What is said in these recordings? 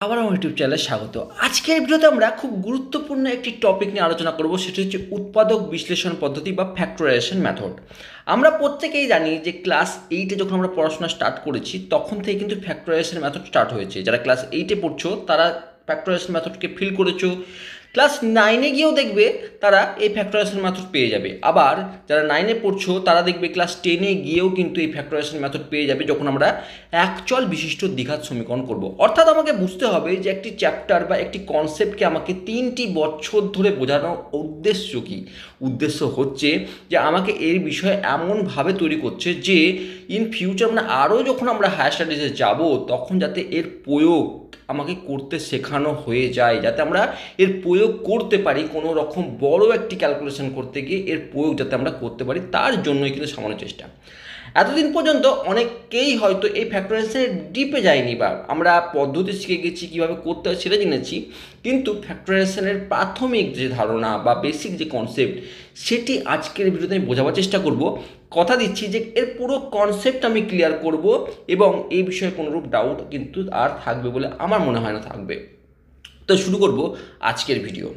আবার আমার ইউটিউব চ্যানেলে স্বাগত। আজকের ভিডিওতে আমরা খুব গুরুত্বপূর্ণ একটি টপিক নিয়ে আলোচনা করব, সেটি হচ্ছে উৎপাদক বিশ্লেষণ পদ্ধতি বা ফ্যাক্টরাইজেশন মেথড। আমরা প্রত্যেকেই জানি যে ক্লাস 8-এ যখন আমরা পড়াশোনা স্টার্ট করেছি তখন থেকে কিন্তু ফ্যাক্টরাইজেশন মেথড স্টার্ট হয়েছে। যারা ক্লাস 8-এ পড়ছো তারা ফ্যাক্টরাইজেশন মেথডকে ফিল করেছো, ক্লাস 9-এ গিয়েও দেখবে তারা এই ফ্যাক্টরাইজেশন মেথড পেয়ে যাবে। আবার যারা 9-এ পড়ছো তারা দেখবে ক্লাস 10-এ গিয়েও কিন্তু এই ফ্যাক্টরাইজেশন মেথড পেয়ে যাবে যখন আমরা একচল বিশিষ্ট দ্বিঘাত সমীকরণ করব। অর্থাৎ আমাকে বুঝতে হবে যে একটি চ্যাপ্টার বা একটি কনসেপ্টকে আমাকে 3টি বছর ধরে বোঝানোর উদ্দেশ্য কী। উদ্দেশ্য হচ্ছে যে আমাকে এর বিষয়ে এমনভাবে তৈরি করছে যে ইন ফিউচার মানে আরও যখন আমরা হায়ার স্টাডিজে যাব তখন যাতে এর প্রয়োগ আমাকে করতে শেখানো হয়ে যায়, যাতে আমরা এর প্রয়োগ করতে পারি। কোনো রকম বড় একটি ক্যালকুলেশন করতে গিয়ে এর প্রয়োগ যাতে আমরা করতে পারি, তার জন্যই কিন্তু সামান্য চেষ্টা। এতদিন পর্যন্ত অনেকেই হয়তো এই ফ্যাক্টরাইজেশনের ডিপে যায়নি, বা আমরা পদ্ধতি শিখে গেছি কীভাবে করতে হয় সেটা জেনেছি, কিন্তু ফ্যাক্টরাইজেশনের প্রাথমিক যে ধারণা বা বেসিক যে কনসেপ্ট সেটি আজকের ভিডিওতে আমি বোঝাবার চেষ্টা করব। কথা দিচ্ছি যে এর পুরো কনসেপ্ট আমি ক্লিয়ার করব এবং এই বিষয়ে কোনোরূপ ডাউট কিন্তু আর থাকবে বলে আমার মনে হয় না থাকবে। তো শুরু করব আজকের ভিডিও।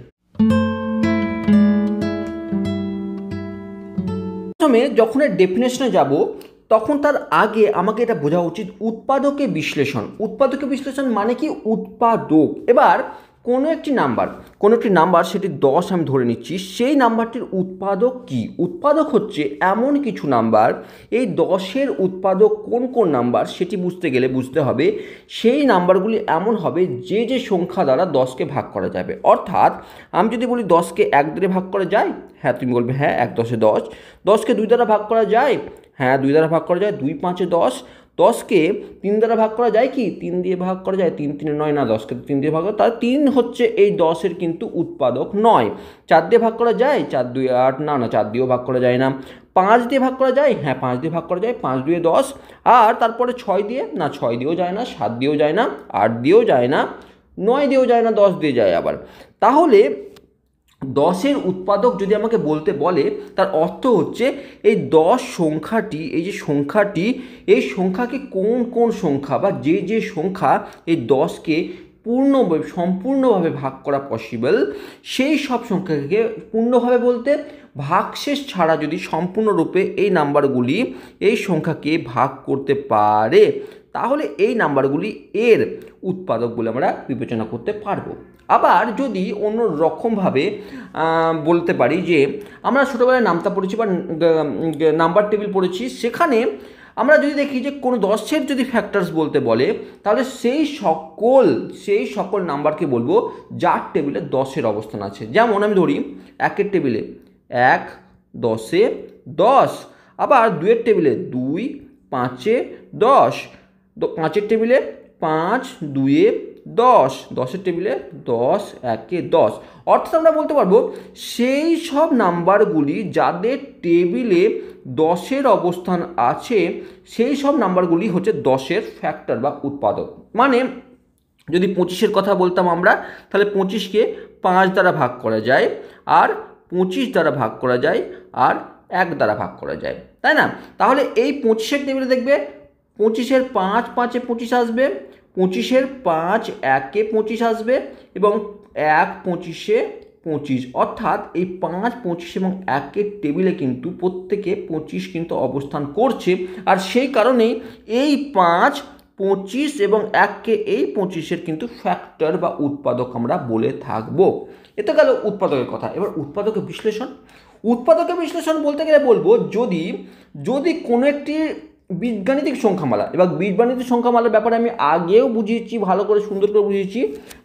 প্রথমে যখন এর ডেফিনেশনে যাব তখন তার আগে আমাকে এটা বোঝা উচিত উৎপাদকে বিশ্লেষণ। উৎপাদকে বিশ্লেষণ মানে কি? উৎপাদক। এবার কোনো একটি নাম্বার সেটি 10 আমি ধরে নিচ্ছি, সেই নাম্বারটির উৎপাদক কি? উৎপাদক হচ্ছে এমন কিছু নাম্বার, এই 10-এর উৎপাদক কোন কোন নাম্বার সেটি বুঝতে গেলে বুঝতে হবে সেই নাম্বারগুলি এমন হবে যে যে সংখ্যা দ্বারা 10কে ভাগ করা যাবে। অর্থাৎ আমি যদি বলি 10কে 1 দ্বারা ভাগ করা যায়, হ্যাঁ তুমি বলবে হ্যাঁ 1 10 10। 10কে 2 দ্বারা ভাগ করা যায়, হ্যাঁ 2 দ্বারা ভাগ করা যায়, 2 5 10। 10কে 3 দ্বারা ভাগ করা যায় কি? 3 দিয়ে ভাগ করা যায়, 3 3 9 না, 10কে 3 দিয়ে ভাগ করা, তার 3 হচ্ছে এই 10-এর কিন্তু উৎপাদক নয়। 4 দিয়ে ভাগ করা যায়, 4 2 8, না না 4 দিয়েও ভাগ করা যায় না। 5 দিয়ে ভাগ করা যায়, হ্যাঁ 5 দিয়ে ভাগ করা যায়, 5 2 10। আর তারপরে 6 দিয়ে, না 6 দিয়েও যায় না, 7 দিয়েও যায় না, 8 দিয়েও যায় না, 9 দিয়েও যায় না, 10 দিয়ে যায় আবার। তাহলে 10-এর উৎপাদক যদি আমাকে বলতে বলে তার অর্থ হচ্ছে এই 10 সংখ্যাটি, এই যে সংখ্যাটি, এই সংখ্যাকে কোন কোন সংখ্যা বা যে যে সংখ্যা এই 10কে সম্পূর্ণভাবে ভাগ করা পসিবল, সেই সব সংখ্যাকে পূর্ণভাবে বলতে ভাগশেষ ছাড়া যদি সম্পূর্ণরূপে এই নাম্বারগুলি এই সংখ্যাকে ভাগ করতে পারে তাহলে এই নাম্বারগুলি এর উৎপাদক বলে আমরা বিবেচনা করতে পারবো। আবার যদি অন্য রকমভাবে বলতে পারি যে আমরা ছোটোবেলায় নামতা পড়েছি বা নাম্বার টেবিল পড়েছি, সেখানে আমরা যদি দেখি যে কোনো 10-এর যদি ফ্যাক্টরস বলতে বলে তাহলে সেই সকল নাম্বারকে বলবো যার টেবিলে 10-এর অবস্থান আছে। যেমন আমি ধরি 1-এর টেবিলে 1, 10-এ 10। আবার 2-এর টেবিলে 2, 5-এ 10। 5-এর টেবিলে 5, 2-এ 10। 10-এর টেবিলে 10, 1-এ 10। অর্থাৎ আমরা বলতে পারবো সেই সব নাম্বারগুলি যাদের টেবিলে 10-এর অবস্থান আছে সেই সব নাম্বারগুলি হচ্ছে 10-এর ফ্যাক্টর বা উৎপাদক। মানে যদি 25-এর কথা বলতাম আমরা, তাহলে 25কে 5 দ্বারা ভাগ করা যায়, আর 25 দ্বারা ভাগ করা যায়, আর 1 দ্বারা ভাগ করা যায়, তাই না? তাহলে এই 25-এর টেবিলে দেখবে 25-এর 5 5-এ 25 আসবে, 25-এর 5 1-এ 25 আসবে, এবং 1 25-এ 25। অর্থাৎ এই 5 25 এবং 1-এর টেবিলে কিন্তু প্রত্যেকে 25 কিন্তু অবস্থান করছে। আর সেই কারণেই এই 5 25 এবং 1-কে এই 25-এর কিন্তু ফ্যাক্টর বা উৎপাদক আমরা বলে থাকবো। এতে গেল উৎপাদকের কথা। এবার উৎপাদকের বিশ্লেষণ বলতে গেলে বলবো যদি কোনো একটি বীজগাণিতিক সংখ্যামালা, এবার বীজগাণিতিক সংখ্যামালার ব্যাপারে আমি আগেও বুঝিয়েছি, ভালো করে সুন্দর করে বুঝিয়েছি,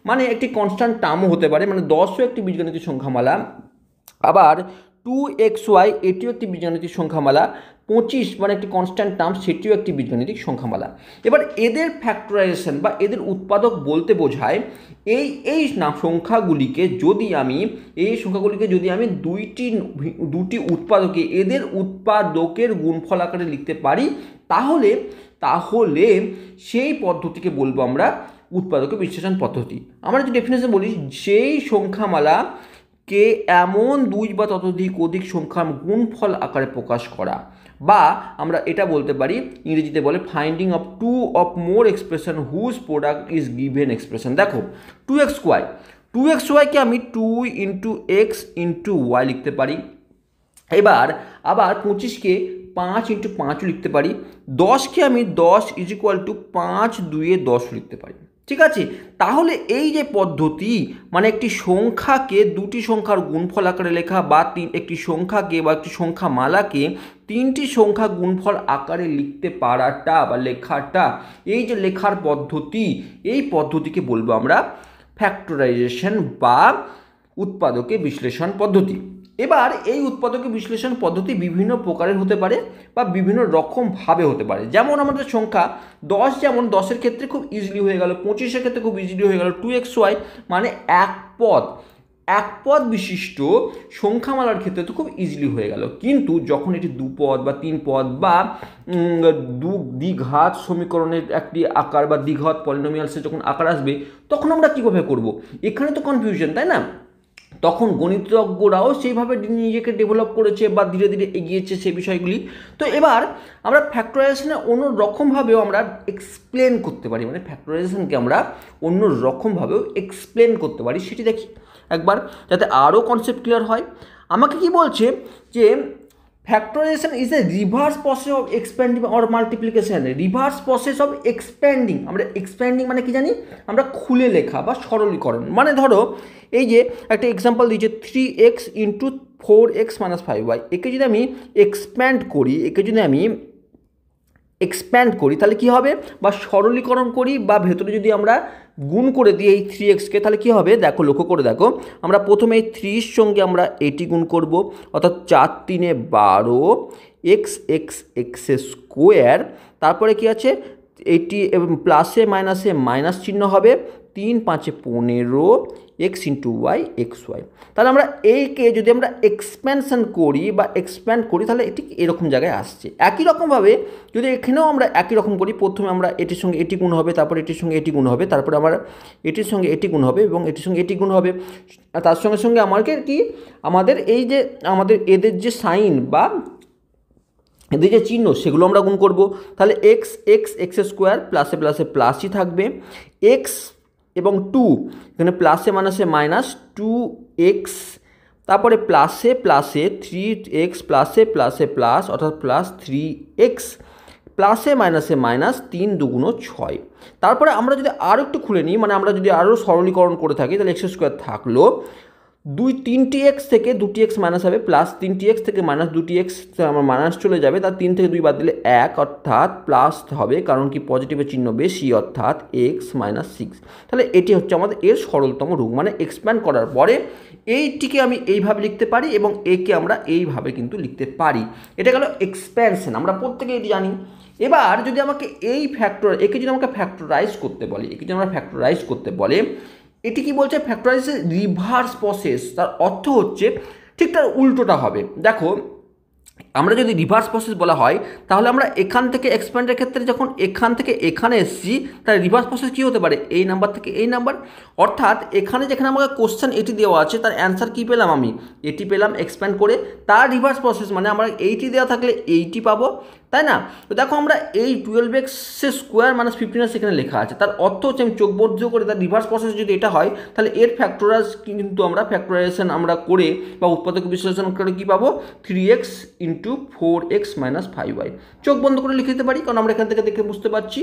মানে একটি কনস্ট্যান্ট টার্মও হতে পারে, মানে 10ও একটি বীজগাণিতিক সংখ্যামালা, আবার 2xy এটিও একটি বীজগাণিতিক সংখ্যামালা, 25 মানে একটি কনস্ট্যান্ট টার্ম সেটিও একটি বীজগাণিতিক সংখ্যামালা। এবার এদের ফ্যাক্টরাইজেশন বা এদের উৎপাদক বলতে বোঝায় এই সংখ্যাগুলিকে যদি আমি দুটি উৎপাদকে এদের উৎপাদকের গুণফল আকারে লিখতে পারি তাহলে সেই পদ্ধতিকে বলবো আমরা উৎপাদকের বিশ্লেষণ পদ্ধতি। আমরা যদি ডেফিনেশন বলি, সেই সংখ্যামালা কে এমন 2 বা ততোধিক সংখ্যার গুণফল আকারে প্রকাশ করা। বা আমরা এটা বলতে পারি, ইংরেজিতে বলে finding of two of more expression whose product is given expression. দেখো 2xy, 2xyকে আমি 2 ইন্টু এক্স ইন্টু ওয়াই লিখতে পারি। এবার আবার 25কে 5 ইন্টু 5ও লিখতে পারি। 10কে আমি 10 ইজ ইকুয়াল টু 5 2 10 লিখতে পারি। ঠিক আছে, তাহলে এই যে পদ্ধতি, মানে একটি সংখ্যাকে দুটি সংখ্যার গুণফল আকারে লেখা বা একটি সংখ্যাকে বা একটি সংখ্যা মালাকে তিনটি সংখ্যা গুণফল আকারে লিখতে পারাটা বা লেখাটা, এই যে লেখার পদ্ধতি, এই পদ্ধতিকে বলবো আমরা ফ্যাক্টরাইজেশন বা উৎপাদকে বিশ্লেষণ পদ্ধতি। এবার এই উৎপাদকে বিশ্লেষণ পদ্ধতি বিভিন্ন প্রকারের হতে পারে বা বিভিন্ন রকমভাবে হতে পারে। যেমন আমাদের সংখ্যা 10, যেমন 10-এর ক্ষেত্রে খুব ইজিলি হয়ে গেল, 25-এর ক্ষেত্রে খুব ইজিলি হয়ে গেল 2xy, মানে এক পদ বিশিষ্ট সংখ্যামালার ক্ষেত্রে তো খুব ইজিলি হয়ে গেল। কিন্তু যখন এটি 2 পদ বা 3 পদ বা দ্বিঘাত সমীকরণের একটি আকার বা দ্বিঘাত পলিনোমিয়ালসের যখন আকার আসবে, তখন আমরা কীভাবে করব? এখানে তো কনফিউশন, তাই না? তখন গণিতজ্ঞরাও সেইভাবে নিজেকে ডেভেলপ করেছে বা ধীরে ধীরে এগিয়েছে সেই বিষয়গুলি। তো এবার আমরা ফ্যাক্টরাইজেশনে অন্য রকমভাবেও আমরা এক্সপ্লেন করতে পারি, মানে ফ্যাক্টরাইজেশনকে আমরা অন্য রকমভাবেও এক্সপ্লেন করতে পারি। সেটি দেখি একবার, যাতে আরও কনসেপ্ট ক্লিয়ার হয়। আমাকে কি বলছে যে factorisation is a reverse process of expanding or multiplication. Reverse process of expanding, আমরা এক্সপ্যান্ডিং মানে কি জানি আমরা, খুলে লেখা বা সরলীকরণ। মানে ধরো এই যে একটা এক্সাম্পল দিয়েছে 3x into 4x minus 5y, একে যদি আমি এক্সপ্যান্ড করি তাহলে কি হবে, বা সরলীকরণ করি বা ভেতরে যদি আমরা গুণ করে দিই এই 3xকে, তাহলে কি হবে দেখো, লক্ষ্য করে দেখো। আমরা প্রথমে এই 3 সঙ্গে আমরা এটি গুণ করব, অর্থাৎ 4 3 12 x স্কোয়ার। তারপরে কি আছে, এটি প্লাসে মাইনাসে মাইনাস চিহ্ন হবে, 3 5 15 x into y x y. তাহলে আমরা এইকে যদি আমরা এক্সপ্যানশন করি বা এক্সপ্যান্ড করি, তাহলে এটি এরকম জায়গায় আসছে। একই রকমভাবে যদি এখানেও আমরা একই রকম করি, প্রথমে আমরা এটির সঙ্গে এটি গুণ হবে, তারপর এটির সঙ্গে এটি গুণ হবে, তারপরে আমরা এটির সঙ্গে এটি গুণ হবে এবং এটির সঙ্গে এটি গুণ হবে। তার সঙ্গে সঙ্গে আমাদের কি, আমাদের এই যে আমাদের এদের যে সাইন বা এদের যে চিহ্ন, সেগুলো আমরা গুণ করব। তাহলে এক্স স্কোয়ার প্লাসে প্লাসে প্লাসই থাকবে, এক্স এবং 2, এখানে প্লাসে মাইনাসে মাইনাস 2x, তারপরে প্লাসে প্লাসে 3x প্লাসে প্লাসে প্লাস, অর্থাৎ প্লাস 3x, প্লাসে মাইনাসে মাইনাস, 3 2 6। তারপরে আমরা যদি আরও একটু খুলে নিই, মানে আমরা যদি আরও সরলীকরণ করে থাকি, তাহলে এক্স স্কোয়ার থাকলো 3টি এক্স থেকে 2টি এক্স মাইনাস হবে, প্লাস 3টি এক্স থেকে মাইনাস 2টি এক্স আমার মাইনাস চলে যাবে, তার 3 থেকে 2 বাদ দিলে 1, অর্থাৎ প্লাস হবে, কারণ কি পজিটিভের চিহ্ন বেশি, অর্থাৎ এক্স মাইনাস 6। তাহলে এটি হচ্ছে আমাদের এর সরলতম রূপ। মানে এক্সপ্যান্ড করার পরে এইটিকে আমি এইভাবে লিখতে পারি এবং একে আমরা এইভাবে কিন্তু লিখতে পারি। এটা গেল এক্সপ্যানশন, আমরা প্রত্যেকে এটি জানি। এবার যদি আমাকে একে যদি আমাকে ফ্যাক্টরাইজ করতে বলে, এটি কি বলছে, ফ্যাক্টরাইজের রিভার্স প্রসেস। তার অর্থ হচ্ছে ঠিক তার উল্টোটা হবে। দেখো, আমরা যদি রিভার্স প্রসেস বলা হয়, তাহলে আমরা এখান থেকে এক্সপ্যান্ডের ক্ষেত্রে যখন এখান থেকে এখানে এসেছি, তার রিভার্স প্রসেস কী হতে পারে, এই নাম্বার থেকে এই নাম্বার। অর্থাৎ এখানে যেখানে আমাকে কোশ্চেন এটি দেওয়া আছে, তার অ্যান্সার কী পেলাম, আমি এটি পেলাম এক্সপ্যান্ড করে। তার রিভার্স প্রসেস মানে আমরা এইটি দেওয়া থাকলে এইটি পাবো, তাই না? তো দেখো, আমরা এই 12x স্কোয়ার মাইনাস 15 সেখানে লেখা আছে, তার অর্থ হচ্ছে আমি চোখ বন্ধ করে তার রিভার্স প্রসেস যদি এটা হয়, তাহলে এর কিন্তু আমরা ফ্যাক্টরাইজেশন আমরা করে বা উৎপাদক বিশ্লেষণ করে কী পাবো, 3x into 4x minus 5y। চোখ বন্ধ করে লিখে দিতে পারি, কারণ আমরা এখান থেকে দেখে বুঝতে পারছি।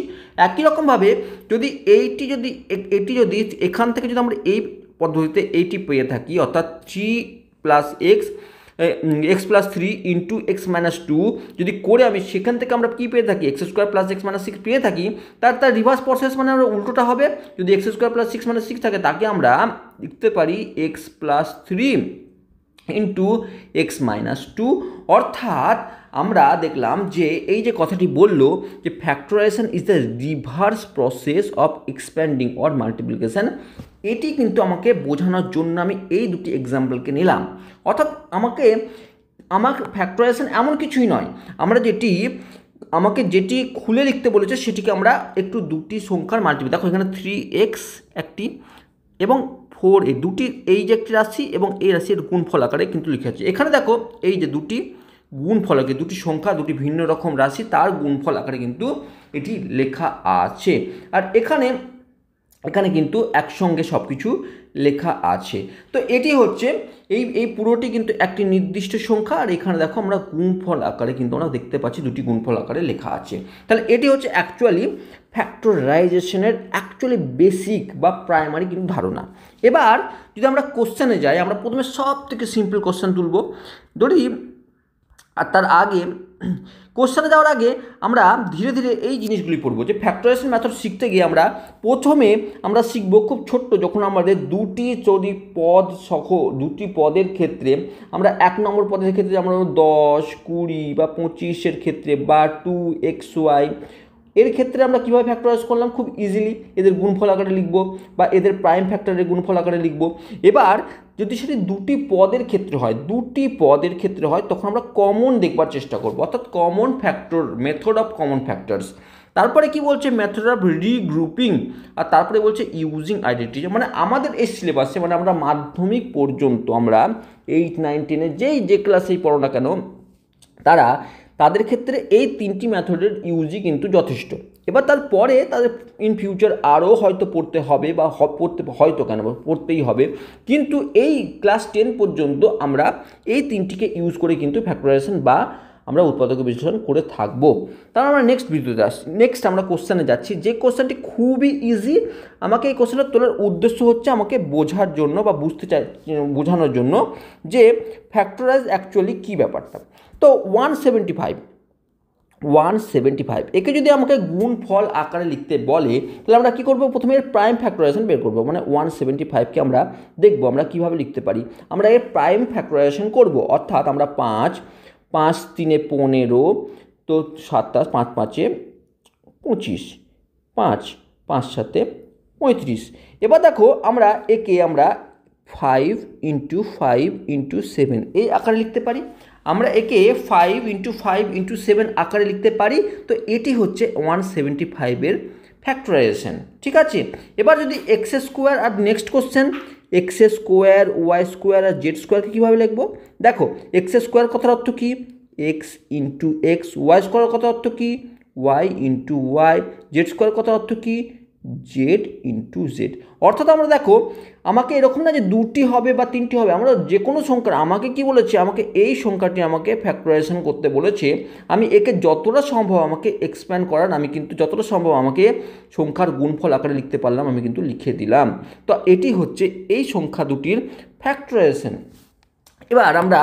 একই রকমভাবে যদি এটি যদি এখান থেকে যদি আমরা এই পদ্ধতিতে এইটি পেয়ে থাকি, অর্থাৎ 3 plus x plus 3 into x minus 2 যদি করে আমি সেখান থেকে আমরা কী পেয়ে থাকি, x square plus x minus 6 পেয়ে থাকি, তার রিভার্স প্রসেস মানে আমরা উল্টোটা হবে। যদি এক্স স্কোয়ার প্লাস 6 মাইনাস 6 থাকে, তাকে আমরা লিখতে পারি x plus 3 into x minus 2। অর্থাৎ আমরা দেখলাম যে এই যে কথাটি বলল যে factorisation is the reverse process of expanding or multiplication, এটি কিন্তু আমাকে বোঝানোর জন্য আমি এই দুটি এক্সাম্পলকে নিলাম। অর্থাৎ আমার ফ্যাক্টরাইজেশন এমন কিছুই নয়, আমাকে যেটি খুলে লিখতে বলেছে সেটিকে আমরা একটু দুটি সংখ্যার মাল্টিপ্লাই, দেখো এখানে 3x একটি এবং 4a দুটি, এই যে একটি রাশি এবং এই রাশির গুণফল আকারে কিন্তু লিখে আছে। এখানে দেখো এই যে দুটি গুণফল আকারে, দুটি সংখ্যা দুটি ভিন্ন রকম রাশি তার গুণফল আকারে কিন্তু এটি লেখা আছে। আর এখানে কিন্তু একসঙ্গে সব কিছু লেখা আছে। তো এটি হচ্ছে এই পুরোটি কিন্তু একটি নির্দিষ্ট সংখ্যা, আর এখানে দেখো আমরা গুণফল আকারে কিন্তু আমরা দেখতে পাচ্ছি দুটি গুণফল আকারে লেখা আছে। তাহলে এটি হচ্ছে অ্যাকচুয়ালি ফ্যাক্টরাইজেশনের অ্যাকচুয়ালি বেসিক বা প্রাইমারি কিন্তু ধারণা। এবার যদি আমরা কোশ্চেনে যাই, আমরা প্রথমে সব থেকে সিম্পল কোশ্চেন তুলব ধরি। আর তার আগে কোশ্চেনে যাওয়ার আগে আমরা ধীরে ধীরে এই জিনিসগুলি পড়বো যে ফ্যাক্টরাইজেশন মেথড শিখতে গিয়ে প্রথমে আমরা শিখবো খুব ছোট্ট, যখন আমাদের দুটি পদের ক্ষেত্রে আমরা 1 নম্বর পদের ক্ষেত্রে আমরা 10, 20 বা 25 ক্ষেত্রে বা 2xy এর ক্ষেত্রে আমরা কীভাবে ফ্যাক্টরাইজ করলাম, খুব ইজিলি এদের গুণফল আকারে লিখব বা এদের প্রাইম ফ্যাক্টরের গুণফল আকারে লিখব। এবার যদি সেটি দুটি পদের ক্ষেত্রে হয় তখন আমরা কমন দেখবার চেষ্টা করব, অর্থাৎ common factor, method of common factors. তারপরে কি বলছে, মেথড অফ রিগ্রুপিং, আর তারপরে বলছে ইউজিং আইডেন্টিটি। মানে আমাদের এই সিলেবাসে, মানে আমরা মাধ্যমিক পর্যন্ত আমরা 8, 9, 10 যে ক্লাসেই পড়ো না কেন তাদের ক্ষেত্রে এই 3টি মেথডের ইউজই কিন্তু যথেষ্ট। এবার তারপরে তাদের ইন ফিউচার আরও হয়তো পড়তে হবে বা পড়তেই হবে, কিন্তু এই ক্লাস 10 পর্যন্ত আমরা এই 3টিকে ইউজ করে কিন্তু ফ্যাক্টরাইজেশন বা আমরা উৎপাদক বিশ্লেষণ করে থাকবো। তারপর আমরা নেক্সট ভিডিওতে আসছি। নেক্সট আমরা কোশ্চেনে যাচ্ছি, যে কোশ্চেনটি খুবই ইজি। আমাকে এই কোশ্চেনটা তোলার উদ্দেশ্য হচ্ছে আমাকে বোঝার জন্য বা বোঝানোর জন্য যে ফ্যাক্টরাইজ অ্যাকচুয়ালি কী ব্যাপারটা। তো 175 একে যদি আমাকে গুণফল আকারে লিখতে বলে, তাহলে আমরা কী করবো, প্রথমে এর প্রাইম ফ্যাক্টরাইজেশন বের করবো। মানে 175কে আমরা দেখবো আমরা কীভাবে লিখতে পারি। আমরা এর প্রাইম ফ্যাক্টরাইজেশন করব, অর্থাৎ আমরা 5, 5 3 15, তো 27, 5 5 25, 5 5 7 35। এবার দেখো আমরা একে 5 × 5 × 7 এই আকারে লিখতে পারি। আমরা একে 5 × 5 × 7 আকারে লিখতে পারি। তো এটি হচ্ছে 175 ফ্যাক্টরাইজেশন, ঠিক আছে। এবার যদি এক্স স্কোয়ার, আর next question X square, Y square আর জেড স্কোয়ারকে কীভাবে লিখবো। দেখো এক্স স্কোয়ার কথার অর্থ কী, এক্স × এক্স, ওয়াই স্কোয়ার কথার অর্থ কী, ওয়াই × ওয়াই, জেড স্কোয়ার কথার অর্থ কী, জেড × জেড। অর্থাৎ আমরা দেখো আমাকে এরকম না যে 2টি হবে বা 3টি হবে, আমরা যে কোনো সংখ্যা, আমাকে কি বলেছে, আমাকে এই সংখ্যাটি আমাকে ফ্যাক্টরাইজেশন করতে বলেছে। আমি একে যতটা সম্ভব আমাকে এক্সপ্যান্ড করার, আমি কিন্তু যতটা সম্ভব আমাকে সংখ্যার গুণফল আকারে লিখতে পারলাম, আমি কিন্তু লিখে দিলাম। তো এটি হচ্ছে এই সংখ্যা দুটির ফ্যাক্টরাইজেশন। এবার আমরা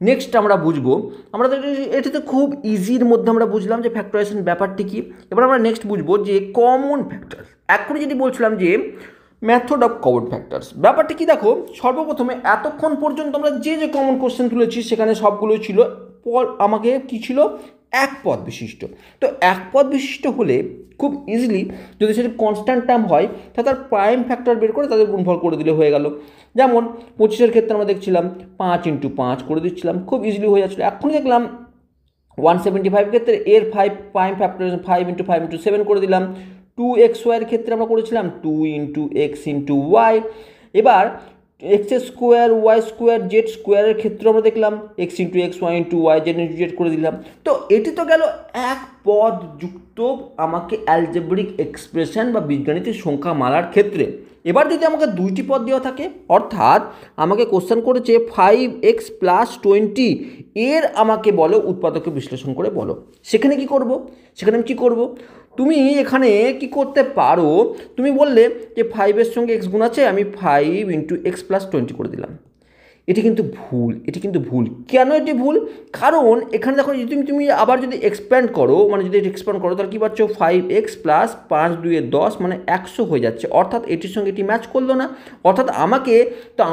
নেক্সট আমরা বুঝবো, আমরা এটাতে খুব ইজির মধ্যে আমরা বুঝলাম যে ফ্যাক্টরাইজেশন ব্যাপারটি কী। এবার আমরা নেক্সট বুঝবো যে কমন ফ্যাক্টর। এখনই যদি বলছিলাম যে মেথড অফ কমন ফ্যাক্টরস ব্যাপারটা কি, দেখো সর্বপ্রথমে এতক্ষণ পর্যন্ত আমরা যে কমন কোশ্চেন তুলেছি সেখানে সবগুলো ছিল আমাকে কি ছিল, এক পদ বিশিষ্ট। তো এক পদ বিশিষ্ট হলে খুব ইজিলি যদি সেটা কনস্ট্যান্ট টার্ম হয়, তাহলে তার প্রাইম ফ্যাক্টর বের করে তাদের গুণফল করে দিলে হয়ে গেল। যেমন 25 ক্ষেত্রে আমরা দেখছিলাম 5 × 5 করে দিচ্ছিলাম, খুব ইজিলি হয়ে যাচ্ছিলো। এখনই দেখলাম 175 ক্ষেত্রে এর প্রাইম ফ্যাক্টর 5 × 5 × 7 করে দিলাম। 2xy এর ক্ষেত্রে আমরা করেছিলাম 2 × x × y। এবার x square, Y square, z স্কোয়ারের ক্ষেত্রে আমরা দেখলাম x × x, y × y, Z × Z করে দিলাম। তো এটি তো গেল এক পদ যুক্ত আমাকে অ্যালজেব্রিক এক্সপ্রেশন বা বীজগণিতের সংখ্যা মালার ক্ষেত্রে। এবার যদি আমাকে 2টি পদ দেওয়া থাকে, অর্থাৎ আমাকে কোশ্চেন করেছে 5x + 20 এর আমাকে বলো উৎপাদকে বিশ্লেষণ করে বলো, সেখানে কি করব, সেখানে আমি কী করব, তুমি এখানে কি করতে পারো, তুমি বললে যে 5-এর সঙ্গে x গুণ আছে, আমি 5 × x + 20 করে দিলাম। এটি কিন্তু ভুল। কেন এটি ভুল? কারণ এখানে দেখো তুমি আবার যদি এক্সপ্যান্ড করো, মানে যদি এক্সপ্যান্ড করো তাহলে কী পাচ্ছ, 5x + 5 × 2 = 10, মানে 100 হয়ে যাচ্ছে। অর্থাৎ এটির সঙ্গে এটি ম্যাচ করলো না। অর্থাৎ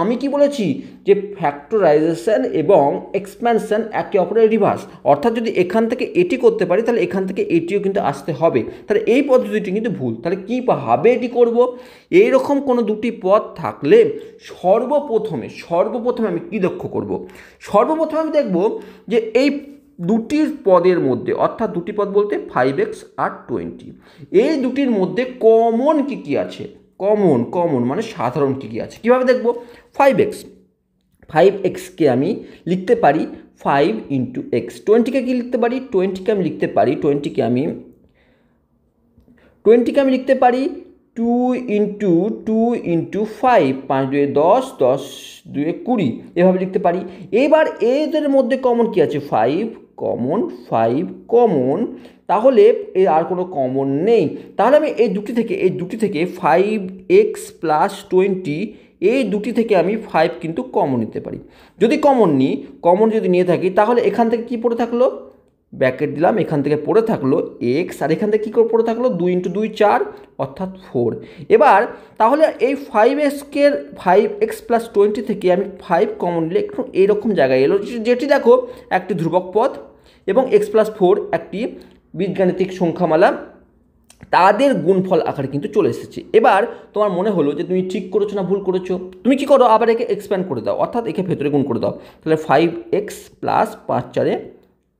আমি কি বলেছি যে ফ্যাক্টরাইজেশন এবং এক্সপ্যানশন একে অপরের রিভার্স। অর্থাৎ যদি এখান থেকে এটি করতে পারি, তাহলে এখান থেকে এটিও কিন্তু আসতে হবে। তাহলে এই পদ্ধতিটি কিন্তু ভুল। তাহলে কীভাবে এটি করব, এইরকম কোনো 2টি পদ থাকলে সর্বপ্রথমে আমি কী লক্ষ্য করব, সর্বপ্রথমে আমি দেখব যে এই 2টির পদের মধ্যে, অর্থাৎ 2টি পদ বলতে 5x আর 20, এই 2টির মধ্যে কমন কী আছে, কমন মানে সাধারণ কী আছে। কীভাবে দেখব, 5xকে আমি লিখতে পারি 5 ইন্টু এক্স। 20কে কী লিখতে পারি? 20কে আমি লিখতে পারি 2 ইন্টু 5, 5 2 10, 10 2 20, এভাবে লিখতে পারি। এবার এদের মধ্যে কমন কি আছে? 5 কমন, তাহলে এর আর কোনো কমন নেই। তাহলে আমি এই দুটি থেকে 5x প্লাস 20, এই দুটি থেকে আমি 5 কিন্তু কমন নিতে পারি। যদি কমন যদি নিয়ে থাকি, তাহলে এখান থেকে কি পড়ে থাকলো? ব্র্যাকেট দিলাম, এখান থেকে পড়ে থাকলো এক্স, আর এখান থেকে কী করে পড়ে থাকলো? 2 ইন্টু 2 4, অর্থাৎ 4। এবার তাহলে এই 5x প্লাস 20 থেকে আমি 5 কমন নিলে একটু এইরকম জায়গায় এলো, যেটি দেখো একটি ধ্রুবক পদ এবং x প্লাস 4 একটি বীজগাণিতিক সংখ্যামালা, তাদের গুণফল আকারে কিন্তু চলে এসেছে। এবার তোমার মনে হলো যে তুমি ঠিক করেছো না ভুল করেছো, তুমি কি করো? আবার একে এক্সপ্যান্ড করে দাও, অর্থাৎ একে ভেতরে গুণ করে দাও। তাহলে 5x প্লাস 5 4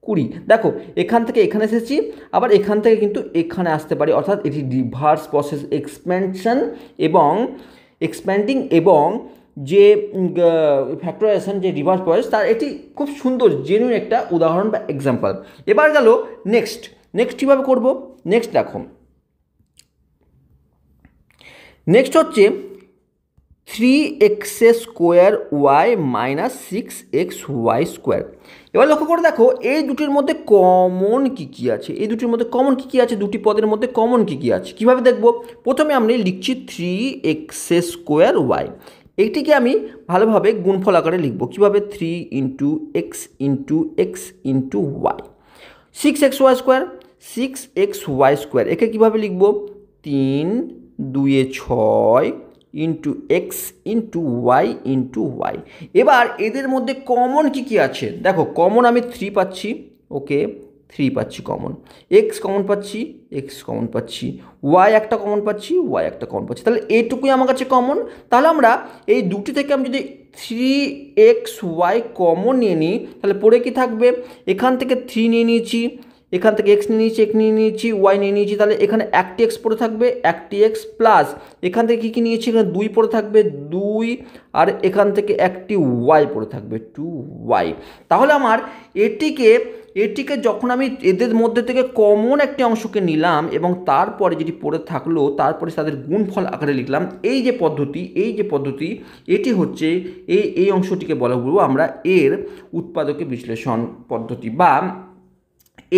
20। দেখো এখান থেকে এখানে এসেছি, আবার এখান থেকে কিন্তু এখানে আসতে পারি, অর্থাৎ এটি রিভার্স প্রসেস এক্সপ্যান্ডিং এবং যে ফ্যাক্টরাইজেশন, যে রিভার্স প্রসেস, তার এটি খুব সুন্দর জেনুইন একটা উদাহরণ বা এক্সাম্পল। এবার গেল নেক্সট কীভাবে করবো? দেখো নেক্সট হচ্ছে 3x square Y minus 6xy square. এবার লক্ষ্য করে দেখো এই দুটির মধ্যে কমন কী আছে? দুটি পদের মধ্যে কমন কী আছে? কীভাবে দেখব? প্রথমে আমি লিখছি 3x স্কোয়ার ওয়াই, এইটিকে আমি ভালোভাবে গুণফল আকারে লিখব। কীভাবে? 3 into x into y. 6xy square, একে কীভাবে লিখব? 3 2 6 ইন্টু এক্স ইন্টু ওয়াই। এবার এদের মধ্যে কমন কী আছে? দেখো কমন আমি 3 পাচ্ছি, ওকে 3 পাচ্ছি কমন, এক্স কমন পাচ্ছি, ওয়াই একটা কমন পাচ্ছি, তাহলে এইটুকুই আমার কাছে কমন। তাহলে আমরা এই দুটি থেকে আমি যদি 3xy কমন নিয়ে নিই, তাহলে পরে কি থাকবে? এখান থেকে 3 নিয়ে নিয়েছি, এখান থেকে এক্স নিয়ে নিয়েছি, ওয়াই নিয়ে নিয়েছি, তাহলে এখানে একটি এক্স পড়ে থাকবে, একটি এক্স প্লাস এখান থেকে কী নিয়েছি? এখানে 2 পড়ে থাকবে, 2, আর এখান থেকে একটি ওয়াই পড়ে থাকবে, 2y। তাহলে আমার এটিকে যখন আমি এদের মধ্যে থেকে কমন একটি অংশকে নিলাম এবং তারপরে যেটি পড়ে থাকলো, তারপরে তাদের গুণফল আকারে লিখলাম। এই যে পদ্ধতি এটি হচ্ছে এই অংশটিকে বলবো আমরা এর উৎপাদকে বিশ্লেষণ পদ্ধতি, বা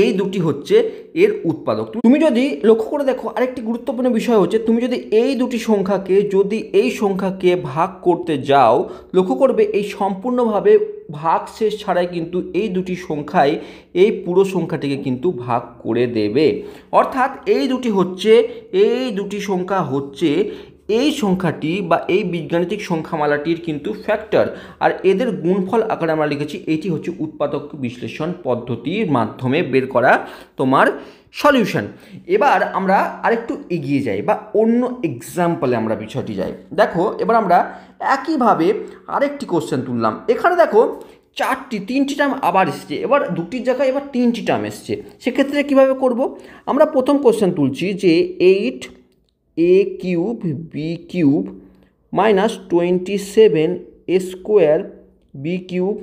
এই দুটি হচ্ছে এর উৎপাদক। তুমি যদি লক্ষ্য করে দেখো, আরেকটি গুরুত্বপূর্ণ বিষয় হচ্ছে, তুমি যদি এই দুটি সংখ্যাকে ভাগ করতে যাও, লক্ষ্য করবে এই সম্পূর্ণভাবে ভাগ শেষ ছাড়াই কিন্তু এই দুটি সংখ্যায় এই পুরো সংখ্যাটিকে কিন্তু ভাগ করে দেবে। অর্থাৎ এই দুটি সংখ্যা হচ্ছে এই সংখ্যাটি বা এই বীজগাণিতিক সংখ্যামালাটির কিন্তু ফ্যাক্টর, আর এদের গুণফল আকারে আমরা লিখেছি। এটি হচ্ছে উৎপাদক বিশ্লেষণ পদ্ধতির মাধ্যমে বের করা তোমার সলিউশন। এবার আমরা আরেকটু এগিয়ে যাই বা অন্য এক্সাম্পলে আমরা বিষয়টি যাই। দেখো এবার আমরা একইভাবে আরেকটি কোশ্চেন তুললাম। এখানে দেখো 3টি টার্ম আবার এসছে, এবার দুটির জায়গায় এবার 3টি টার্ম এসছে। সেক্ষেত্রে কীভাবে করব? আমরা প্রথম কোশ্চেন তুলছি যে 8a cube b cube minus 27 a square B cube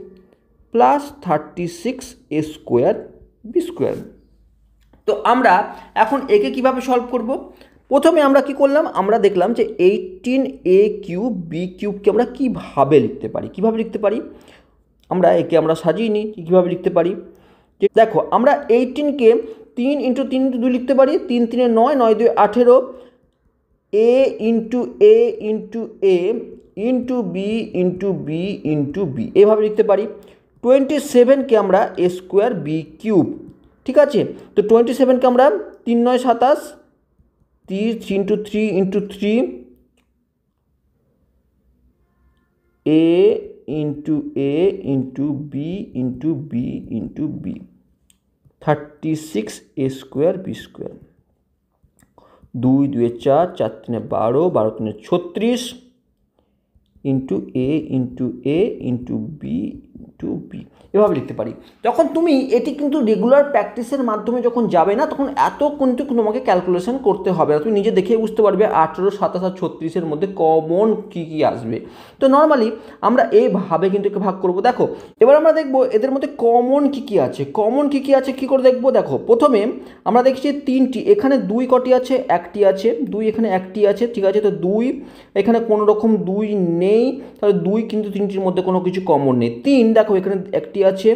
plus 36 a square B square. তো আমরা এখন একে কিভাবে সলভ করব? প্রথমে আমরা কি করলাম? আমরা দেখলাম যে 18a কিউব বি কিউবকে আমরা কীভাবে লিখতে পারি। আমরা সাজিয়ে নিই কীভাবে লিখতে পারি। দেখো আমরা 18কে 3 ইন্টু 3 ইন্টু 2 লিখতে পারি, 3 3 9, 9 2 18, a into a into a into b into b into b, এভাবে লিখতে পারি। 27কে আমরা a স্কোয়ার বি কিউব, ঠিক আছে। তো 27কে আমরা 3 9 27, 3 into 3 into 3, a into a into b into b into b, 36 a square B square. 2 2 4, 4 3 12, 12 3 36 into a into b into two b, এভাবে লিখতে পারি। যখন তুমি এটি কিন্তু রেগুলার প্র্যাকটিসের মাধ্যমে যখন যাবে না, তখন এত কিন্তু তোমাকে ক্যালকুলেশন করতে হবে না, তুমি নিজে দেখেই বুঝতে পারবে 18, 27 আর 36-এর মধ্যে কমন কী কী আসবে। তো নর্মালি আমরা এইভাবে কিন্তু একে ভাগ করবো। দেখো এবার আমরা দেখবো এদের মধ্যে কমন কী কী আছে। কমন কী কী আছে কী করে দেখবো, দেখো প্রথমে আমরা দেখছি 3টি, এখানে 2 কটি আছে, 1টি আছে, 2 এখানে 1টি আছে, ঠিক আছে। তো 2 এখানে কোনো রকম 2 নেই, তাহলে 2 কিন্তু 3টির মধ্যে কোনো কিছু কমন নেই। 3 দেখো এখানে 1টি আছে,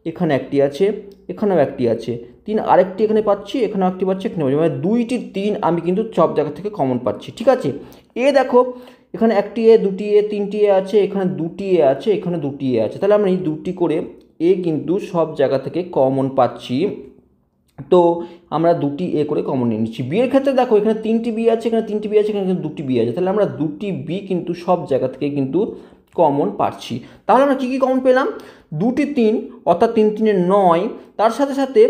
এখানে 1টি আছে, এখানেও 1টি আছে, 3 আরেকটি এখানে পাচ্ছি, এখানেও 1টি পাচ্ছি, এখানে মানে 2টি 3 আমি কিন্তু সব জায়গা থেকে কমন পাচ্ছি, ঠিক আছে। এ দেখো এখানে 1টি এ, 2টি এ, 3টি এ আছে, এখানে 2টি এ আছে, এখানে 2টি এ আছে, তাহলে আমরা এই 2টি করে এ কিন্তু সব জায়গা থেকে কমন পাচ্ছি। তো আমরা 2টি এ করে কমন নিয়ে নিচ্ছি। বি এর ক্ষেত্রে দেখো এখানে 3টি বি আছে, এখানে 3টি বি আছে, এখানে 2টি বি আছে, তাহলে আমরা 2টি বি কিন্তু সব জায়গা থেকে কিন্তু কমন পাচ্ছি। তাহলে আমরা কী কী কমন পেলাম, 2টি 3 অর্থাৎ 3 3 9, তার সাথে সাথে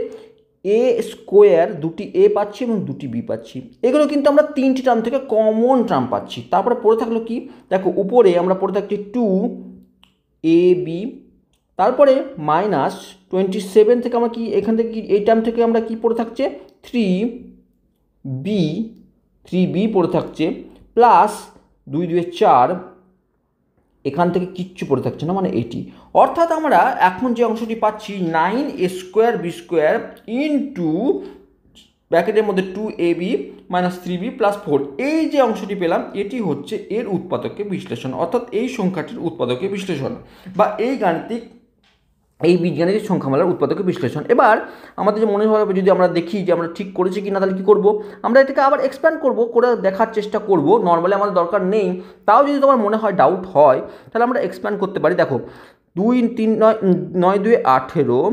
এ স্কোয়ার 2টি এ পাচ্ছি এবং 2টি বি পাচ্ছি। এগুলো কিন্তু আমরা 3টি টার্ম থেকে কমন টার্ম পাচ্ছি। তারপরে পড়ে থাকলো কি, দেখো উপরে আমরা পড়ে থাকছি 2 এ বি, তারপরে -27 থেকে আমরা কি এখান থেকে এই টার্ম থেকে আমরা কি পড়ে থাকছে 3b পড়ে থাকছে, প্লাস 2 2 4, এখান থেকে কিচ্ছু পড়ে থাকছে না, মানে এটি। অর্থাৎ আমরা এখন যে অংশটি পাচ্ছি 9a square B square into ব্র্যাকেটের মধ্যে 2ab - 3b + 4, এই যে অংশটি পেলাম এটি হচ্ছে এর উৎপাদকের বিশ্লেষণ, অর্থাৎ এই সংখ্যাটির উৎপাদকের বিশ্লেষণ বা এই বীজগাণিতিক সংখ্যামালার উৎপাদকের বিশ্লেষণ। এবার আমাদের যে মনে হবে যদি আমরা দেখি যে আমরা ঠিক করেছি কি না, তাহলে কী করবো, আমরা এটাকে আবার এক্সপ্যান্ড করবো, করে দেখার চেষ্টা করব। নর্মালি আমাদের দরকার নেই, তাও যদি তোমার মনে হয় ডাউট হয় তাহলে আমরা এক্সপ্যান্ড করতে পারি। দেখো 2 3 9 2 18,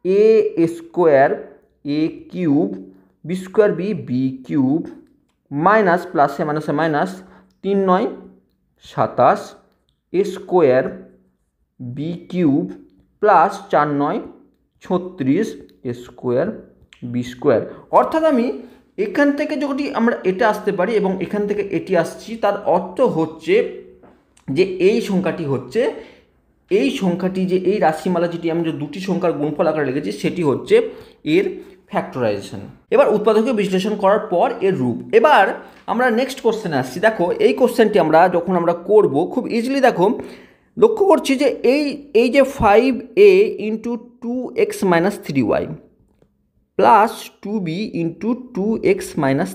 A square A cube B square B cube minus প্লাসে মাইনাসে minus 3 9 27 A square B cube plus 4 9 36 A square B square. অর্থাৎ আমি এখান থেকে যদি আমরা এটা আসতে পারি এবং এখান থেকে এটি আসছি, তার অর্থ হচ্ছে যে এই সংখ্যাটি যে এই রাশিমালা যেটি আমি যে দুটি সংখ্যার গুণফল আকারে লিখেছি সেটি হচ্ছে এর ফ্যাক্টরাইজেশন। এবার উৎপাদকীয় বিশ্লেষণ করার পর এর রূপ। এবার আমরা নেক্সট কোশ্চেনে আসছি। দেখো এই কোশ্চেনটি যখন আমরা করব খুব ইজিলি, দেখো লক্ষ্য করছি যে এই যে 5a into 2x - 3y plus 2b into 2x -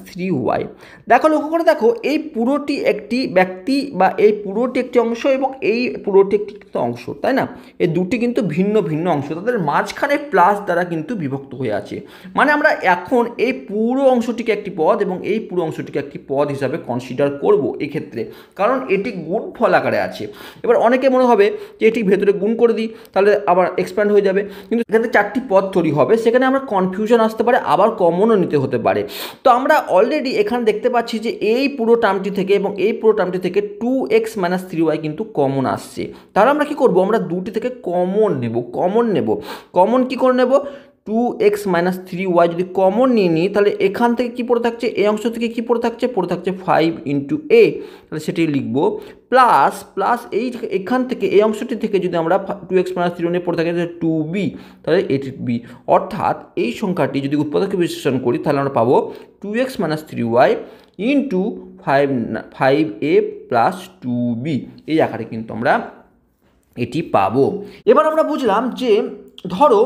3y, দেখো লক্ষ্য করে দেখো এই পুরোটি একটি ব্যক্তি বা এই পুরোটি একটি অংশ এবং এই পুরোটি একটি অংশ, তাই না? এই দুটি কিন্তু ভিন্ন ভিন্ন অংশ, তাদের মাঝখানে প্লাস দ্বারা কিন্তু বিভক্ত হয়ে আছে। মানে আমরা এখন এই পুরো অংশটিকে একটি পদ এবং এই পুরো অংশটিকে একটি পদ হিসাবে কনসিডার করব এক্ষেত্রে, কারণ এটি গুণফল আকারে আছে। এবার অনেকে মনে হবে যে এটি ভেতরে গুণ করে দিই তাহলে আবার এক্সপ্যান্ড হয়ে যাবে, কিন্তু এখানে 4টি পদ তৈরি হবে, সেখানে আমরা কনফিউশন আসতে পারে, আবার কমনও নিতে হতে পারে। তো আমরা অলরেডি এখানে দেখতে পাচ্ছি যে এই পুরো টার্মটি থেকে এবং এই পুরো টার্মটি থেকে 2x - 3y কিন্তু কমন আসছে। তাহলে আমরা কি করব, আমরা দুটি থেকে কমন নেব। কমন কি করে নেব, 2x - 3y যদি কমন নিয়ে নিই তাহলে এখান থেকে কি পড়ে থাকছে, এই অংশ থেকে কি পড়ে থাকছে 5 × a, তাহলে সেটি লিখব প্লাস এখান থেকে এই অংশটি থেকে যদি আমরা 2x - 3y পড়ে থাকি 2b, তাহলে এটি b। অর্থাৎ এই সংখ্যাটি যদি উৎপাদকে বিশ্লেষণ করি তাহলে আমরা পাবো 2x - 3y into 5a + 2b, এই আকারে কিন্তু আমরা এটি পাবো। এবার আমরা বুঝলাম যে ধরো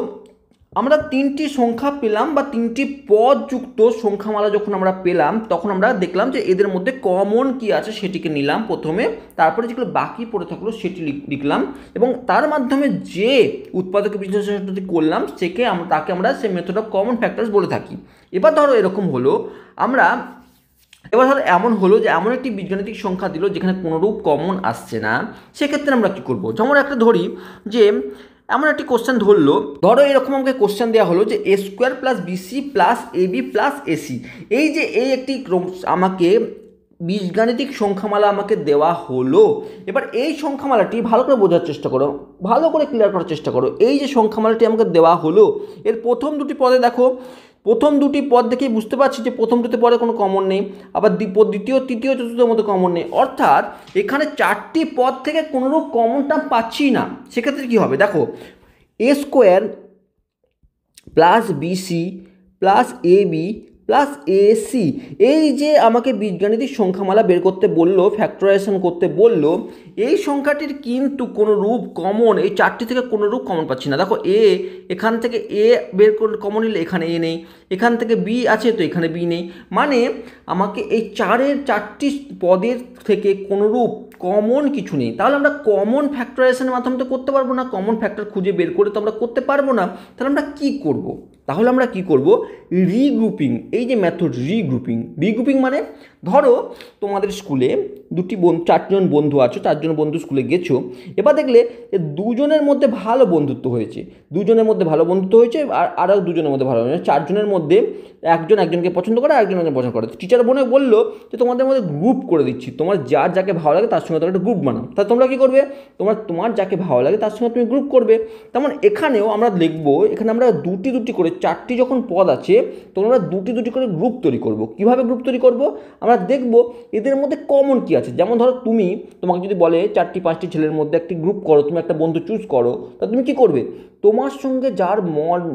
আমরা 3টি সংখ্যা পেলাম বা 3টি পদযুক্ত সংখ্যামালা যখন আমরা পেলাম, তখন আমরা দেখলাম যে এদের মধ্যে কমন কি আছে সেটিকে নিলাম প্রথমে, তারপরে যেগুলো বাকি পড়ে থাকলো সেটি লিখলাম এবং তার মাধ্যমে যে উৎপাদক বিশ্লেষণটি করলাম তাকে আমরা সেই মেথড অফ কমন ফ্যাক্টরস বলে থাকি। এবার ধরো এমন হলো যে এমন একটি বীজগাণিতিক সংখ্যা দিল যেখানে কোনোরূপ কমন আসছে না, সেক্ষেত্রে আমরা কী করবো, যেমন একটা ধরি যে এমন একটি কোশ্চেন ধরো এরকম আমাকে কোশ্চেন দেওয়া হলো যে a² + bc + ab + ac, এই একটি আমাকে বীজগাণিতিক সংখ্যামালা আমাকে দেওয়া হলো। এবার এই সংখ্যামালাটি ভালো করে বোঝার চেষ্টা করো, ভালো করে ক্লিয়ার করার চেষ্টা করো। এই যে সংখ্যামালাটি আমাকে দেওয়া হলো এর প্রথম দুটি পদে দেখো প্রথম দুটি পদ দেখেই বুঝতে পারছি যে প্রথম দুটি পদে কোনো কমন নেই, আবার দ্বিতীয় তৃতীয় চতুর্থের মধ্যে কমন নেই, অর্থাৎ এখানে চারটি পদ থেকে কোনোরূপ কমন টার্ম পাচ্ছি না। সেক্ষেত্রে কী হবে দেখো, A square plus BC plus AB plus AC, এই যে আমাকে বীজগাণিতিক সংখ্যামালা বের করতে বললো, ফ্যাক্টরাইজেশন করতে বললো, এই সংখ্যাটির কিন্তু কোনো রূপ কমন, এই চারটি থেকে কোনো রূপ কমন পাচ্ছি না। দেখো এ, এখান থেকে এ বের করে কমন নিলে এখানে এ নেই, এখান থেকে বি আছে তো এখানে বি নেই, মানে আমাকে এই চারটি পদের থেকে কোনো রূপ কমন কিছু নেই। তাহলে আমরা কমন ফ্যাক্টরাইজেশনের মাধ্যমে তো করতে পারবো না, কমন ফ্যাক্টর খুঁজে বের করে তো আমরা করতে পারবো না। তাহলে আমরা কি করব? তাহলে আমরা কি করব, রিগ্রুপিং, এই যে মেথড রিগ্রুপিং মানে ধরো তোমাদের স্কুলে চারজন বন্ধু আছো, চারজন বন্ধু স্কুলে গেছো, এবার দেখলে দুজনের মধ্যে ভালো বন্ধুত্ব হয়েছে, আর আরও দুজনের মধ্যে ভালো, চারজনের মধ্যে একজন একজনকে পছন্দ করে, একজন পছন্দ করে। টিচার মনে বললো যে তোমাদের মধ্যে গ্রুপ করে দিচ্ছি, তোমার যাকে ভালো লাগে তার সঙ্গে তোমরা একটা গ্রুপ বানাও। তা তোমরা কী করবে, তোমার যাকে ভালো লাগে তার সঙ্গে তুমি গ্রুপ করবে। তেমন এখানেও আমরা লিখবো, এখানে আমরা দুটি করে, চারটি যখন পদ আছে তখন আমরা দুটি করে গ্রুপ তৈরি করব। কিভাবে গ্রুপ তৈরি করব, আমরা দেখব এদের মধ্যে কমন কী আছে। যেমন ধরো তোমাকে যদি বলে 4-5টি ছেলের মধ্যে একটি গ্রুপ করো, তুমি একটা বন্ধু চুজ করো, তা তুমি কী করবে, তোমার সঙ্গে যার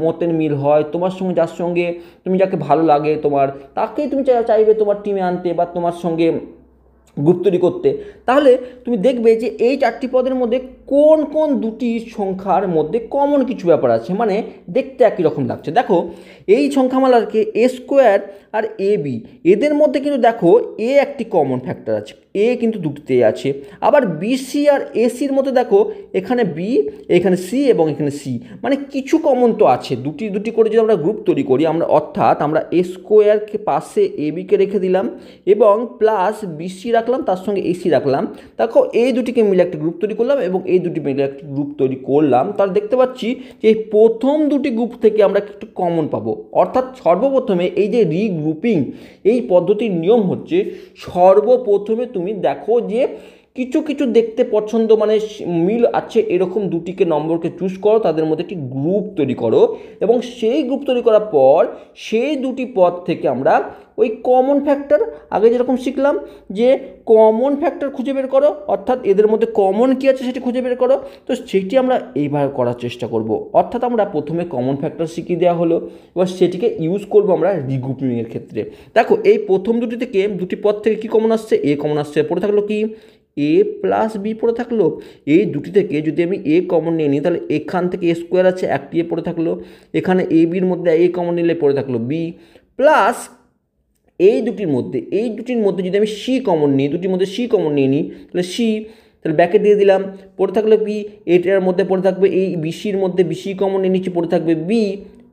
মতের মিল হয়, তোমার সঙ্গে যার সঙ্গে তুমি যাকে ভালো লাগে তোমার, তাকেই তুমি চাইবে তোমার টিমে আনতে বা তোমার সঙ্গে গ্রুপ তৈরি করতে। তাহলে তুমি দেখবে যে এই চারটি পদের মধ্যে কোন কোন দুটি সংখ্যার মধ্যে কমন কিছু ব্যাপার আছে, মানে দেখতে একই রকম লাগছে। দেখো এই সংখ্যামালাকে এ স্কোয়ার আর এ বি, এদের মধ্যে কিন্তু দেখো এ একটি কমন ফ্যাক্টর আছে, এ কিন্তু দুটিতেই আছে। আবার বিসি আর এসির মধ্যে দেখো এখানে বি, এখানে সি এবং এখানে সি, মানে কিছু কমন তো আছে। দুটি করে যদি আমরা গ্রুপ তৈরি করি, অর্থাৎ আমরা এ স্কোয়ারকে পাশে এ বিকে রেখে দিলাম এবং প্লাস বিসি রাখলাম, তার সঙ্গে এসি রাখলাম। দেখো এই দুটিকে মিলে একটা গ্রুপ তৈরি করলাম এবং এই দুটি মিলে একটা গ্রুপ তৈরি করলাম। তাহলে দেখতে পাচ্ছি যে এই প্রথম দুটি গ্রুপ থেকে আমরা একটু কমন পাবো। অর্থাৎ সর্বপ্রথমে এই যে রিগ্রুপিং, এই পদ্ধতির নিয়ম হচ্ছে সর্বপ্রথমে তুমি দেখো যে কিছু দেখতে পছন্দ মানে মিল আছে এরকম দুটিকে নম্বরকে চুজ করো, তাদের মধ্যে একটি গ্রুপ তৈরি করো এবং সেই গ্রুপ তৈরি করার পর সেই দুটি পদ থেকে আমরা ওই কমন ফ্যাক্টর, আগে যেরকম শিখলাম যে কমন ফ্যাক্টর খুঁজে বের করো, অর্থাৎ এদের মধ্যে কমন কী আছে সেটি খুঁজে বের করো। তো সেটি আমরা এইভাবে করার চেষ্টা করব। অর্থাৎ আমরা প্রথমে কমন ফ্যাক্টর শিখিয়ে দেওয়া হলো, এবার সেটিকে ইউজ করব আমরা রিগ্রুপিংয়ের ক্ষেত্রে। দেখো এই প্রথম দুটি পদ থেকে কী কমন আসছে, এ কমন আসছে, পড়ে থাকলো কি এ প্লাস বি পড়ে থাকলো। এই দুটি থেকে যদি আমি এ কমন নিয়ে নিই তাহলে এখান থেকে এ স্কোয়ার আছে, একটি এ পড়ে থাকলো, এখানে এ বির মধ্যে এ কমন নিলে পড়ে থাকলো বি, প্লাস এই দুটির মধ্যে যদি আমি সি কমন নিই, দুটির মধ্যে সি কমন নিয়ে নিই তাহলে সি, তাহলে ব্যাকেট দিয়ে দিলাম, পড়ে থাকলো বি, এটার মধ্যে পড়ে থাকবে এই বিসির মধ্যে বিসি কমন নিয়ে নিচে পড়ে থাকবে বি,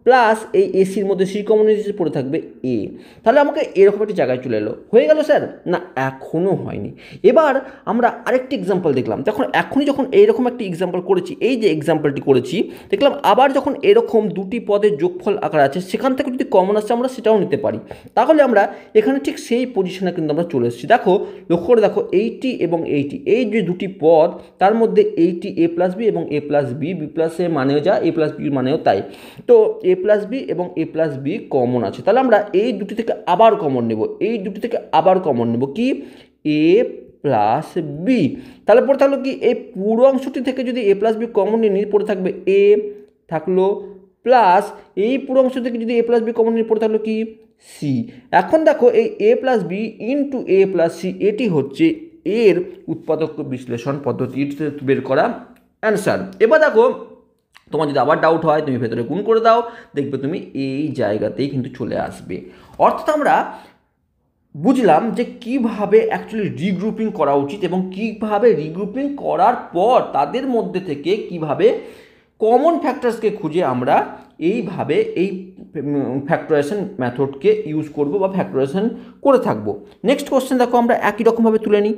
প্লাস এই এসির মধ্যে সি কমন নিয়ে পড়ে থাকবে এ। তাহলে আমাকে এরকম একটি জায়গায় চলে এলো। হয়ে গেল স্যার? না, এখনও হয়নি। এবার আমরা আরেকটি এক্সাম্পল দেখলাম, যখন এইরকম একটি এক্সাম্পল করেছি, এই যে এক্সাম্পলটি করেছি দেখলাম আবার যখন এরকম দুটি পদের যোগফল আকার আছে সেখান থেকে যদি কমন আসছে আমরা সেটাও নিতে পারি। তাহলে আমরা এখানে ঠিক সেই পজিশনে কিন্তু আমরা চলে এসেছি। দেখো লক্ষ্য করে দেখো এইটি এবং এইটি, এই যে দুটি পদ তার মধ্যে এইটি এ প্লাস বি এবং এ প্লাস বি, বি প্লাসের মানেও যা এ প্লাস বির মানেও তাই। তো এ প্লাস বি এবং এ প্লাস বি কমন আছে, তাহলে আমরা এই দুটি থেকে আবার কমন নেব, কি এ প্লাস বি। তাহলে পড়ে থাকলো কি এই পুরো অংশটি থেকে যদি এ প্লাস বি কমন নিয়ে পড়ে থাকবে এ থাকলো, প্লাস এই পুরো অংশ থেকে যদি এ প্লাস বি কমন নিয়ে পড়ে থাকলো কি সি। এখন দেখো এই এ প্লাস বি ইন্টু এ প্লাস সি, এটি হচ্ছে এর উৎপাদক বিশ্লেষণ পদ্ধতির বের করা অ্যান্সার। এবার দেখো তোমার যদি আবার ডাউট হয় তুমি ভেতরে গুণ করে দাও, দেখবে তুমি এই জায়গাতেই কিন্তু চলে আসবে। অর্থাৎ আমরা বুঝলাম যে কিভাবে অ্যাকচুয়ালি রিগ্রুপিং করা উচিত এবং কিভাবে রিগ্রুপিং করার পর তাদের মধ্যে থেকে কিভাবে কমন ফ্যাক্টরসকে খুঁজে আমরা এইভাবে এই ফ্যাক্টরাইজেশন মেথডকে ইউজ করব বা ফ্যাক্টরাইজেশন করে থাকবো। নেক্সট কোশ্চেন দেখো আমরা একই রকমভাবে তুলে নিই,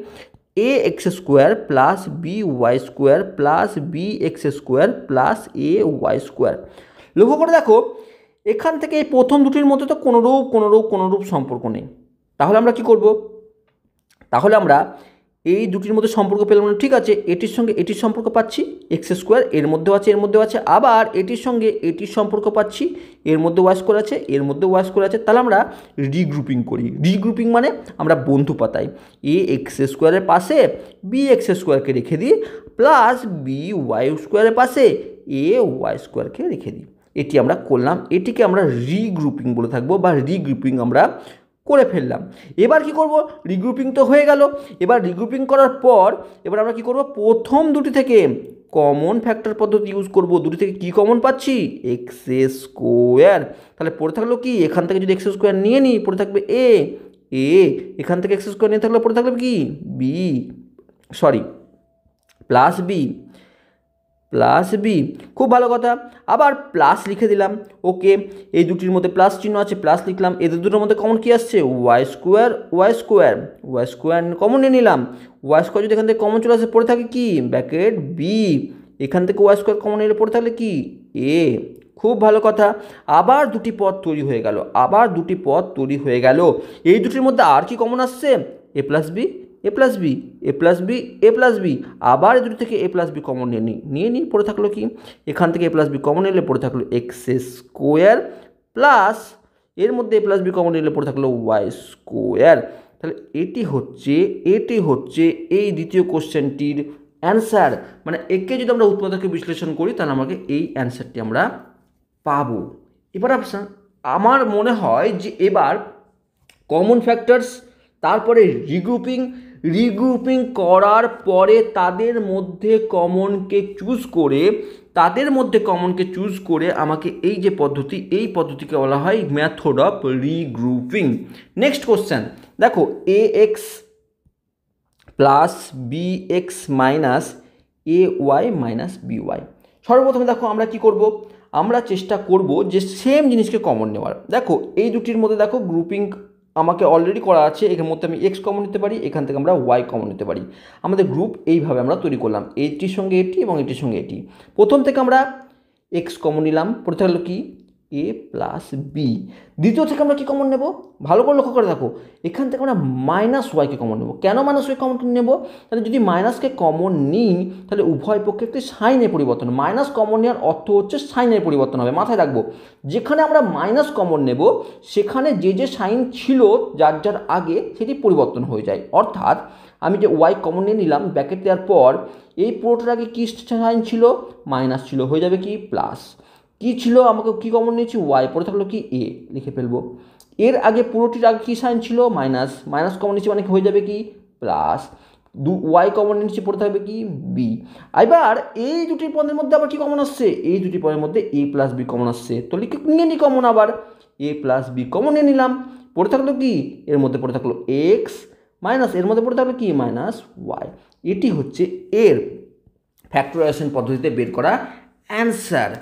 A X square plus B Y square plus B X square plus A Y square. লক্ষ্য করে দেখো এখান থেকে এই প্রথম দুটির মধ্যে তো কোনোরূপ সম্পর্ক নেই। তাহলে আমরা কি করব, তাহলে আমরা এই দুটির মধ্যে সম্পর্ক পেলাম না, ঠিক আছে, এটির সঙ্গে এটির সম্পর্ক পাচ্ছি এক্স স্কোয়ার, এর মধ্যেও আছে এর মধ্যেও আছে, আবার এটির সঙ্গে এটির সম্পর্ক পাচ্ছি, এর মধ্যে ওয়াই স্কোয়ার আছে এর মধ্যে ওয়াই স্কোয়ার আছে। তাহলে আমরা রিগ্রুপিং করি। রিগ্রুপিং মানে আমরা বন্ধু পাতাই, এ এক্স স্কোয়ারের পাশে বি এক্স স্কোয়ারকে রেখে দিই, প্লাস বি ওয়াই স্কোয়ারের পাশে এ ওয়াই স্কোয়ারকে রেখে দিই। এটি আমরা করলাম, এটিকে আমরা রিগ্রুপিং বলে থাকবো বা রিগ্রুপিং আমরা করে ফেললাম। এবার কি করব, রিগ্রুপিং তো হয়ে গেল। এবার রিগ্রুপিং করার পর এবার আমরা কি করব, প্রথম দুটি থেকে কমন ফ্যাক্টর পদ্ধতি ইউজ করব। দুটি থেকে কি কমন পাচ্ছি, এক্স স্কোয়ার। তাহলে পড়ে থাকলো কি, এখান থেকে যদি এক্স স্কোয়ার নিয়ে নিই পড়ে থাকবে এ, এখান থেকে এক্স স্কোয়ার নিয়ে থাকলে পড়ে থাকবে কি b, sorry plus b, plus b. খুব ভালো কথা, আবার প্লাস লিখে দিলাম। ওকে, এই দুটির মধ্যে প্লাস চিহ্ন আছে, প্লাস লিখলাম। এদের দুটোর মধ্যে কমন কি আসছে, y square Y square, Y square common নিয়ে নিলাম। ওয়াই স্কোয়ার যদি এখান থেকে কমন চলে আসে পড়ে থাকে কি ব্র্যাকেট বি, এখান থেকে ওয়াই স্কোয়ার কমন নিলে পড়ে থাকলে কি এ। খুব ভালো কথা, আবার দুটি পদ তৈরি হয়ে গেল, আবার দুটি পদ তৈরি হয়ে গেল। এই দুটির মধ্যে আর কি কমন আসছে, এ প্লাস বি, এ প্লাস বি, এ প্লাস বি, এ প্লাস বি। আবার এই দুটি থেকে এ প্লাস বি কমন নিয়ে নিই পড়ে থাকলো কি, এখান থেকে এ প্লাস বি কমন নিলে পড়ে থাকলো এক্স স্কোয়ার, প্লাস এর মধ্যে এ প্লাস বি কমন নিলে পড়ে থাকলো ওয়াই স্কোয়ার। তাহলে এটি হচ্ছে এই দ্বিতীয় কোশ্চেনটির অ্যান্সার। মানে একে যদি আমরা উৎপাদকে বিশ্লেষণ করি তাহলে আমাকে এই অ্যান্সারটি আমরা পাবো। এবার আমার মনে হয় যে এবার কমন ফ্যাক্টরস, তারপরে রিগ্রুপিং করার পরে তাদের মধ্যে কমনকে চুজ করে আমাকে এই যে পদ্ধতি, এই পদ্ধতিকে বলা হয় method of regrouping. Next question দেখো, A X plus B X minus A Y minus B Y. সর্বপ্রথমে দেখো আমরা কি করব, আমরা চেষ্টা করব যে সেম জিনিসকে কমন নেওয়ার। দেখো এই দুটির মধ্যে দেখো গ্রুপিং আমাকে অলরেডি করা আছে, এখানের মধ্যে আমি এক্স কমন নিতে পারি, এখান থেকে আমরা ওয়াই কমন নিতে পারি। আমাদের গ্রুপ এইভাবে আমরা তৈরি করলাম, এটির সঙ্গে এটি এবং এটির সঙ্গে এটি। প্রথম থেকে আমরা এক্স কমন নিলাম, পড়ে থাকলো কি এ প্লাস বি। দ্বিতীয় থেকে আমরা কি কমন নেব, ভালো করে লক্ষ্য করে দেখো, এখান থেকে আমরা মাইনাস ওয়াইকে কমন নেব। কেন মাইনাস ওয়াই কমন নেব, তাহলে যদি মাইনাসকে কমন নিই তাহলে উভয় পক্ষে একটি সাইনের পরিবর্তন, মাইনাস কমন নেওয়ার অর্থ হচ্ছে সাইনের পরিবর্তন হবে। মাথায় রাখবো, যেখানে আমরা মাইনাস কমন নেব সেখানে যে সাইন ছিল যার যার আগে সেটি পরিবর্তন হয়ে যায়। অর্থাৎ আমি যে ওয়াই কমন নিয়ে নিলাম ব্র্যাকেট দেওয়ার পর, এই পুরোটার আগে কী সাইন ছিল, মাইনাস ছিল, হয়ে যাবে কি প্লাস। কি ছিল, আমাকে কি কমন নিয়েছি ওয়াই, পড়ে থাকলো কি এ, লিখে ফেলবো। এর আগে পুরোটির আগে কী সাইন ছিল, মাইনাস কমন নিয়েছি মানে হয়ে যাবে কি প্লাস, ওয়াই কমন নিয়েছি পড়ে থাকবে কি বি। এবার এই দুটি পদের মধ্যে আবার কি কমন আসছে, এই দুটি পদের মধ্যে এ প্লাস বি কমন আসছে, তো লিখে নিয়ে নিই কমন, আবার এ প্লাস বি কমন নিয়ে নিলাম। পড়ে থাকলো কি, এর মধ্যে পড়ে থাকলো এক্স মাইনাস এর মধ্যে পড়ে থাকলো কি মাইনাস ওয়াই। এটি হচ্ছে এর ফ্যাক্টরাইজেশন পদ্ধতিতে বের করা অ্যান্সার।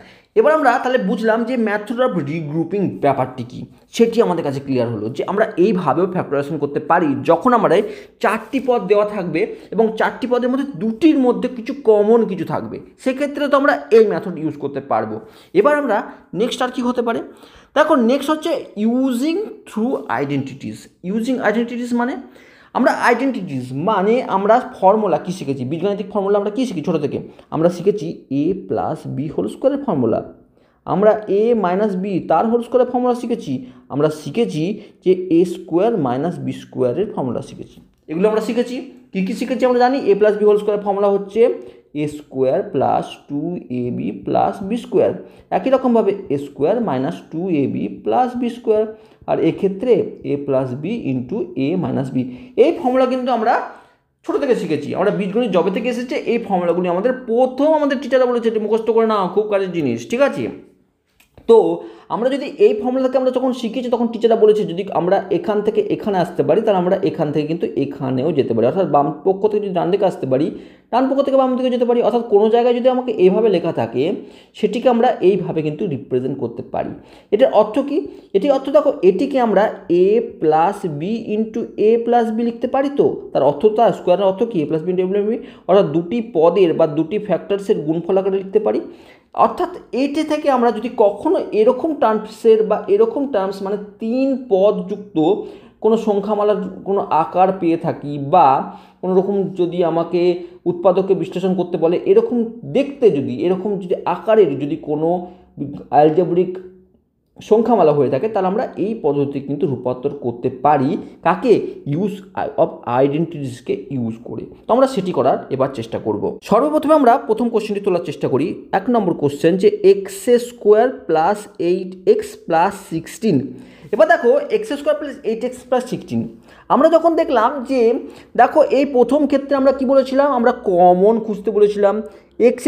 এবার আমরা তাহলে বুঝলাম যে মেথড অফ রিগ্রুপিং ব্যাপারটি কী, সেটি আমাদের কাছে ক্লিয়ার হলো যে আমরা এইভাবেও ফ্যাক্টরাইজেশন করতে পারি যখন আমাদের চারটি পদ দেওয়া থাকবে এবং চারটি পদের মধ্যে দুটির মধ্যে কিছু কমন কিছু থাকবে, সেক্ষেত্রে তো আমরা এই মেথড ইউজ করতে পারবো। এবার আমরা নেক্সট আর কী হতে পারে, দেখো নেক্সট হচ্ছে using through identities. Using identities মানে আমরা ফর্মুলা কী শিখেছি, বীজগাণিতিক ফর্মুলা আমরা কী শিখি ছোটো থেকে, আমরা শিখেছি এ প্লাস বি হোল স্কোয়ারের ফর্মুলা, আমরা এ মাইনাস বি তার হোল স্কোয়ারের ফর্মুলা শিখেছি, আমরা শিখেছি যে এ স্কোয়ার মাইনাস বি স্কোয়ারের ফর্মুলা শিখেছি। এগুলো আমরা শিখেছি। কী কী শিখেছি আমরা জানি, এ প্লাস বি হোল স্কোয়ারের ফর্মুলা হচ্ছে A square plus 2ab plus B square, একই রকমভাবে A square minus 2ab plus B square, আর এক্ষেত্রে A plus B into A minus B. এই ফর্মুলা কিন্তু আমরা ছোটো থেকে শিখেছি, আমরা বীজগণিত জবে থেকে এসেছে, এই ফর্মুলাগুলি আমাদের টিচাররা বলেছে এটি মুখস্থ করে নাও, খুব কাজের জিনিস, ঠিক আছে। তো আমরা যদি এই ফর্মুলাকে আমরা যখন শিখেছি তখন টিচাররা বলেছে যদি আমরা এখান থেকে এখানে আসতে পারি তাহলে আমরা এখান থেকে কিন্তু এখানেও যেতে পারি, অর্থাৎ বাম পক্ষ থেকে যদি ডান দিকে আসতে পারি ডান পক্ষ থেকে বাম দিকে যেতে পারি, অর্থাৎ কোনো জায়গায় যদি আমাকে এইভাবে লেখা থাকে সেটিকে আমরা এইভাবে কিন্তু রিপ্রেজেন্ট করতে পারি। এটার অর্থ কি, এটির অর্থ দেখো, এটিকে আমরা এ প্লাস বি ইন্টু এ প্লাস বি লিখতে পারি। তো তার অর্থ, তার স্কোয়ারের অর্থ কি, A plus B into A plus B, অর্থাৎ দুটি পদের বা দুটি ফ্যাক্টরসের গুণফল আকারে লিখতে পারি। অর্থাৎ এটি থেকে আমরা যদি কখনো এরকম টার্মসের বা এরকম টার্মস মানে তিন পদ যুক্ত কোনো সংখ্যামালার কোনো আকার পেয়ে থাকি বা কোনো রকম যদি আমাকে উৎপাদকে বিশ্লেষণ করতে বলে এরকম দেখতে যদি এরকম যদি আকারের যদি কোনো অ্যালজেব্রিক সংখ্যামালা হয়ে থাকে তাহলে আমরা এই পদ্ধতি কিন্তু রূপান্তর করতে পারি কাকে ইউজ অফ আইডেন্টিটিসকে ইউজ করে। তো আমরা সেটি করার এবার চেষ্টা করব। সর্বপ্রথমে আমরা প্রথম কোশ্চেনটি তোলার চেষ্টা করি। 1 নম্বর কোশ্চেন যে x² প্লাস 8x প্লাস 16। এবার দেখো x² প্লাস 8x প্লাস 16 আমরা যখন দেখলাম যে দেখো এই প্রথম ক্ষেত্রে আমরা কি বলেছিলাম, আমরা কমন খুঁজতে বলেছিলাম। x²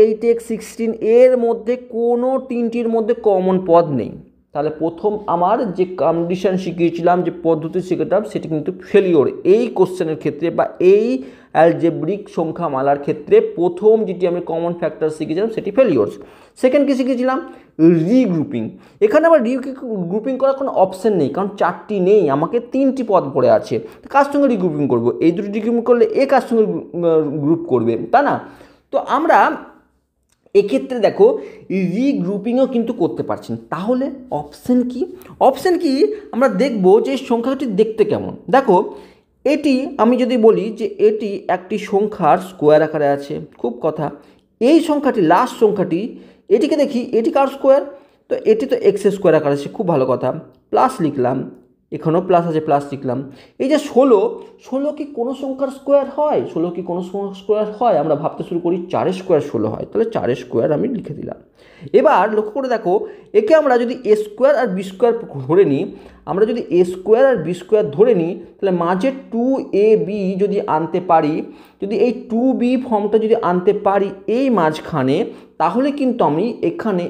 8x 16 এর মধ্যে কোনো তিনটির মধ্যে কমন পদ নেই, তাহলে প্রথম আমার যে কন্ডিশন শিখিয়েছিলাম যে পদ্ধতি শিখেছিলাম সেটি কিন্তু ফেলিওর। এই কোশ্চেনের ক্ষেত্রে বা এই অ্যালজেব্রিক সংখ্যামালার ক্ষেত্রে প্রথম যেটি আমি কমন ফ্যাক্টর শিখেছিলাম সেটি ফেলিওরস। সেকেন্ড কি শিখেছিলাম, রিগ্রুপিং। এখানে আবার রিগ্রুপিং করার কোনো অপশন নেই, কারণ চারটি নেই, আমাকে তিনটি পদ পড়ে আছে। কার সঙ্গে রিগ্রুপিং করবো, এই দুটি রিগ্রুপিং করলে এ কার সঙ্গে গ্রুপ করবে, তাই না? তো আমরা এক্ষেত্রে দেখো রিগ্রুপিংও কিন্তু করতে পারছেন। তাহলে অপশন কি, অপশন কি আমরা দেখব যে সংখ্যাটি দেখতে কেমন। দেখো এটি আমি যদি বলি যে এটি একটি সংখ্যার স্কোয়ার আকারে আছে, খুব কথা। এই সংখ্যাটি লাস্ট সংখ্যাটি এটিকে দেখি, এটি কার স্কোয়ার, তো এটি তো x² আকারে আছে, খুব ভালো কথা। প্লাস লিখলাম, এখানেও প্লাস আছে, প্লাস লিখলাম। এই যে 16 কি কোনো সংখ্যার স্কোয়ার হয়? 16 কি কোনো স্কোয়ার হয়? আমরা ভাবতে শুরু করি 4 স্কোয়ার 16 হয়, তাহলে 4 স্কোয়ার আমি লিখে দিলাম। এবার লক্ষ্য করে দেখো একে আমরা যদি a² আর b² ধরে নিই, আমরা যদি a² আর b² ধরে নিই তাহলে মাঝে 2ab যদি আনতে পারি, যদি এই 2b ফর্মটা যদি আনতে পারি এই মাঝখানে, তাহলে কিন্তু আমি এখানে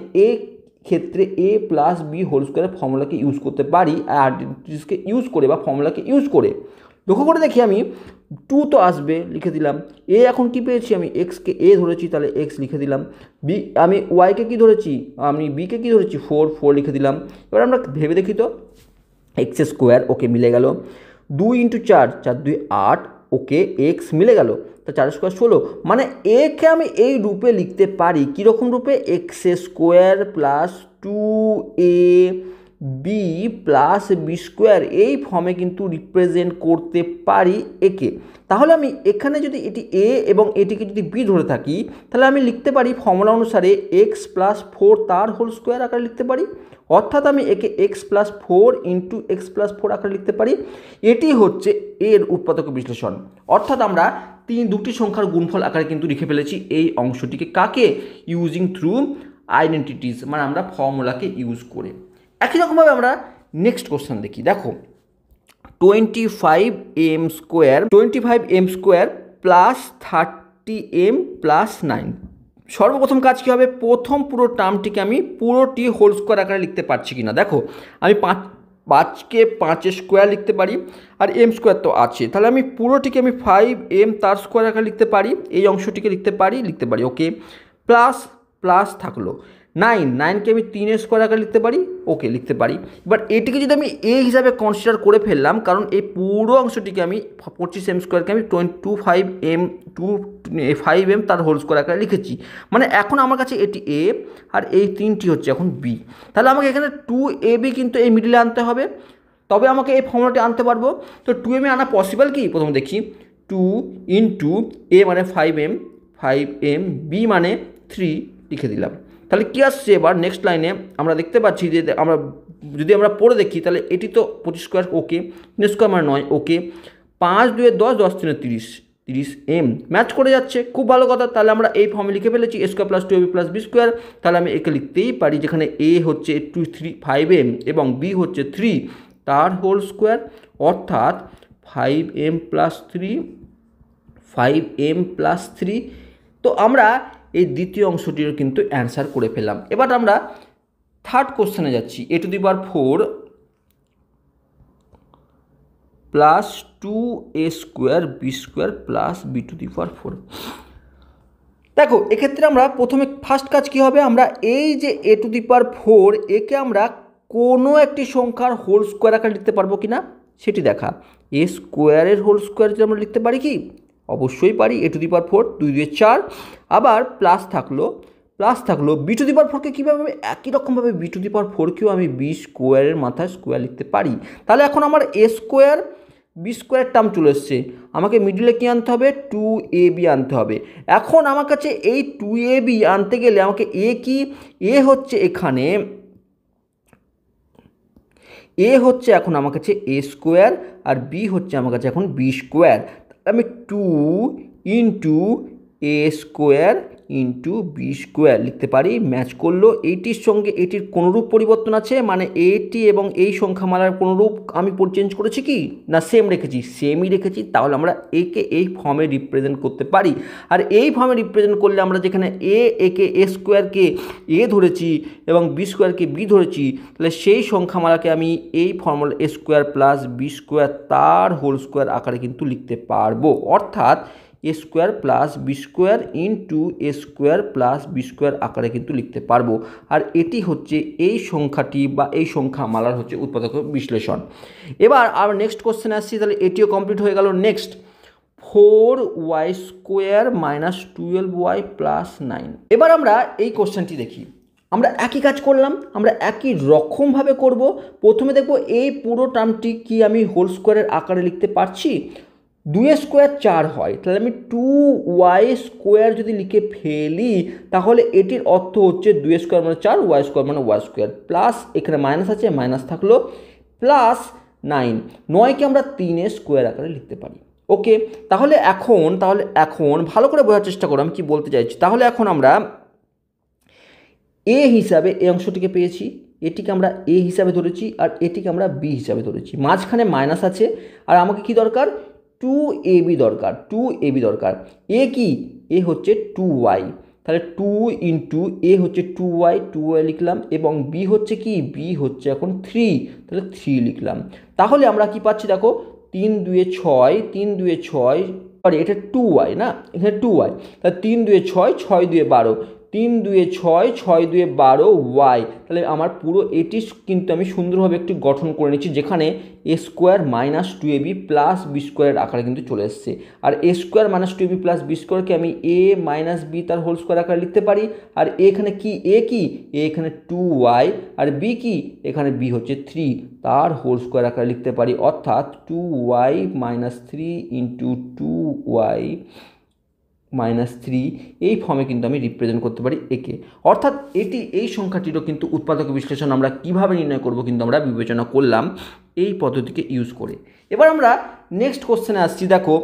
ক্ষেত্রে a প্লাস বি হোল স্কোয়ারের ফর্মুলাকে ইউজ করতে পারি, আইডেন্টিটিসকে ইউজ করে বা ফর্মুলাকে ইউজ করে। লক্ষ্য করে দেখি আমি 2 তো আসবে, লিখে দিলাম। এ এখন কি পেয়েছি, আমি এক্সকে এ ধরেছি, তাহলে এক্স লিখে দিলাম। বি আমি ওয়াইকে কি ধরেছি, আমি বিকে কি ধরেছি 4 লিখে দিলাম। এবার আমরা ভেবে দেখি তো, x², ওকে মিলে গেল। 2 × 4 4 2 8, ওকে এক্স মিলে গেল। তা 4 স্কোয়ার 16, মানে একে আমি এই রূপে লিখতে পারি, কীরকম রূপে, x² plus 2ab plus b² এই ফর্মে কিন্তু রিপ্রেজেন্ট করতে পারি একে। তাহলে আমি এখানে যদি এটি a এবং এটিকে যদি b ধরে থাকি তাহলে আমি লিখতে পারি ফর্মুলা অনুসারে x প্লাস 4 তার হোল স্কোয়ার আকারে লিখতে পারি, অর্থাৎ আমি একে x plus 4 into x plus 4 আকারে লিখতে পারি। এটি হচ্ছে এর উৎপাদক বিশ্লেষণ, অর্থাৎ আমরা দুটি সংখ্যার গুণফল আকারে কিন্তু লিখে ফেলেছি এই অংশটিকে। কাকে, ইউজিং থ্রু আইডেন্টিটিস, মানে আমরা ফর্মুলাকে ইউজ করে। একই রকমভাবে আমরা নেক্সট কোশ্চেন দেখি। দেখো 25m² প্লাস 30m প্লাস 9। সর্বপ্রথম কাজ কী হবে, প্রথম পুরো টার্মটিকে আমি পুরোটি হোল স্কোয়ার আকারে লিখতে পারছি কিনা। দেখো আমি 5কে 5 স্কোয়ার লিখতে পারি, আর m² তো আছে, তাহলে আমি পুরোটিকে আমি 5m তার স্কোয়ার আকারে লিখতে পারি, এই অংশটিকে লিখতে পারি, ওকে। প্লাস থাকলো 9কে আমি 3 স্কোয়ার আকারে লিখতে পারি, ওকে লিখতে পারি। এবার এটিকে যদি আমি এ হিসাবে কনসিডার করে ফেললাম, কারণ এই পুরো অংশটিকে আমি 25m² আমি 5m তার হোল স্কোয়ার আকারে লিখেছি, মানে এখন আমার কাছে এটি এ আর এই 3টি হচ্ছে এখন বি। তাহলে আমাকে এখানে 2ab কিন্তু এই মিডিলে আনতে হবে, তবে আমাকে এই ফর্মুলাটি আনতে পারবো। তো 2m আনা পসিবল কি, প্রথমে দেখি। 2 × a মানে 5m, b মানে 3 লিখে দিলাম। তাহলে কী আসছে এবার নেক্সট লাইনে আমরা দেখতে পাচ্ছি যে আমরা যদি আমরা পড়ে দেখি তাহলে এটি তো 25², ওকে। 3² মানে 9, ওকে। 5 2 10, 10 3 30m ম্যাচ করে যাচ্ছে, খুব ভালো কথা। তাহলে আমরা এই ফর্মে লিখে ফেলেছি a² plus 2ab plus b²। তাহলে আমি একে লিখতেই পারি যেখানে a হচ্ছে 5m এবং b হচ্ছে 3 তার হোল স্কোয়ার, অর্থাৎ 5m প্লাস 3। তো আমরা এই দ্বিতীয় অংশটির কিন্তু অ্যান্সার করে ফেললাম। এবার আমরা থার্ড কোশ্চেনে যাচ্ছি। a⁴ plus 2a² b² plus b⁴। দেখো এক্ষেত্রে আমরা প্রথমে ফার্স্ট কাজ কী হবে, আমরা এই যে a⁴ একে আমরা কোনো একটি সংখ্যার হোল স্কোয়ার আকারে লিখতে পারবো কি না সেটি দেখা। a² হোল স্কোয়ার যদি আমরা লিখতে পারি কি, অবশ্যই পারি। a⁴ 2 2 4, আবার প্লাস থাকলো প্লাস থাকলো বি টু দি পাওয়ার ফোরকে কীভাবে, একই রকমভাবে বি টু দি পাওয়ার ফোরকেও আমি বি স্কোয়ারের মাথায় স্কোয়ার লিখতে পারি। তাহলে এখন আমার এ স্কোয়ার বি স্কোয়ার টার্ম চলে এসছে, আমাকে মিডিলে কী আনতে হবে, টু এ বি আনতে হবে। এখন আমার কাছে এই টু এ বি আনতে গেলে আমাকে এ কি, এ হচ্ছে এখানে এ হচ্ছে এখন আমার কাছে এ স্কোয়ার আর বি হচ্ছে আমার কাছে এখন বি স্কোয়ার। আমি two into A square into B square লিখতে পারি। ম্যাচ করলো, এইটির সঙ্গে এটির কোনোরূপ পরিবর্তন আছে, মানে এইটি এবং এই সংখ্যামালার কোনোরূপ আমি চেঞ্জ করেছি কি না, সেম রেখেছি, সেমই রেখেছি। তাহলে আমরা একে এই ফর্মে রিপ্রেজেন্ট করতে পারি। আর এই ফর্মে রিপ্রেজেন্ট করলে আমরা যেখানে একে এ স্কোয়ারকে এ ধরেছি এবং বি স্কোয়ারকে বি ধরেছি, তাহলে সেই সংখ্যামালাকে আমি এই formula A square plus B square তার হোল স্কোয়ার আকারে কিন্তু লিখতে পারবো। অর্থাৎ A square plus B square into A square plus B square আকারে কিন্তু লিখতে পারবো। আর এটি হচ্ছে এই সংখ্যাটি বা এই সংখ্যামালার হচ্ছে উৎপাদক বিশ্লেষণ। এবার আর নেক্সট কোশ্চেনে আসছি, তাহলে এটিও কমপ্লিট হয়ে গেল। Next 4y square minus 12y plus 9। এবার আমরা এই কোশ্চেনটি দেখি, আমরা একই কাজ করলাম, আমরা একই রকমভাবে করব। প্রথমে দেখব এই পুরো টার্মটি কি আমি হোল স্কোয়ারের আকারে লিখতে পারছি। 2 স্কোয়ার 4 হয়, তাহলে আমি 2y স্কোয়ার যদি লিখে ফেলি তাহলে এটির অর্থ হচ্ছে 2 স্কোয়ার মানে 4, y স্কোয়ার মানে y স্কোয়ার, প্লাস এখানে মাইনাস আছে, মাইনাস থাকলো, প্লাস 9, 9কে আমরা 3 স্কোয়ার আকারে লিখতে পারি। ওকে, তাহলে এখন ভালো করে বোঝার চেষ্টা করো আমি কি বলতে চাইছি। তাহলে এখন আমরা এ হিসাবে এই অংশটিকে পেয়েছি, এটিকে আমরা এ হিসাবে ধরেছি আর এটিকে আমরা বি হিসাবে ধরেছি, মাঝখানে মাইনাস আছে। আর আমাকে কি দরকার, 2ab দরকার, 2ab দরকার। এ কি, এ হচ্ছে 2y, তাহলে 2 ইন্টু এ হচ্ছে 2y, 2y লিখলাম, এবং বি হচ্ছে কি, বি হচ্ছে এখন 3, তাহলে 3 লিখলাম। তাহলে আমরা কি পাচ্ছি দেখো, 3 2 6, 3 2 6, সরি এটা 2y না, এখানে 2y, তাহলে 3 2 6, 6 2 12, 3 2 6, 6 2 12 y। তাহলে আমার পুরো এটি কিন্তু আমি সুন্দরভাবে একটি গঠন করে নিচ্ছি, যেখানে A square minus 2ab plus B স্কোয়ারের আকারে কিন্তু চলে এসছে। আর A square minus 2ab plus B স্কোয়ারকে আমি এ মাইনাস বি তার হোল স্কোয়ার আকারে লিখতে পারি। আর এখানে কি, এ কি, এ এখানে 2y, আর বি কি, এখানে বি হচ্ছে 3 তার হোল স্কোয়ার আকারে লিখতে পারি। অর্থাৎ 2y minus 3 into 2y minus 3 এই ফর্মে কিন্তু আমি রিপ্রেজেন্ট করতে পারি একে। অর্থাৎ এটি এই সংখ্যাটিরও কিন্তু উৎপাদক বিশ্লেষণ আমরা কিভাবে নির্ণয় করব কিন্তু আমরা বিবেচনা করলাম এই পদ্ধতিকে ইউজ করে। এবার আমরা নেক্সট কোশ্চেনে আসছি, দেখো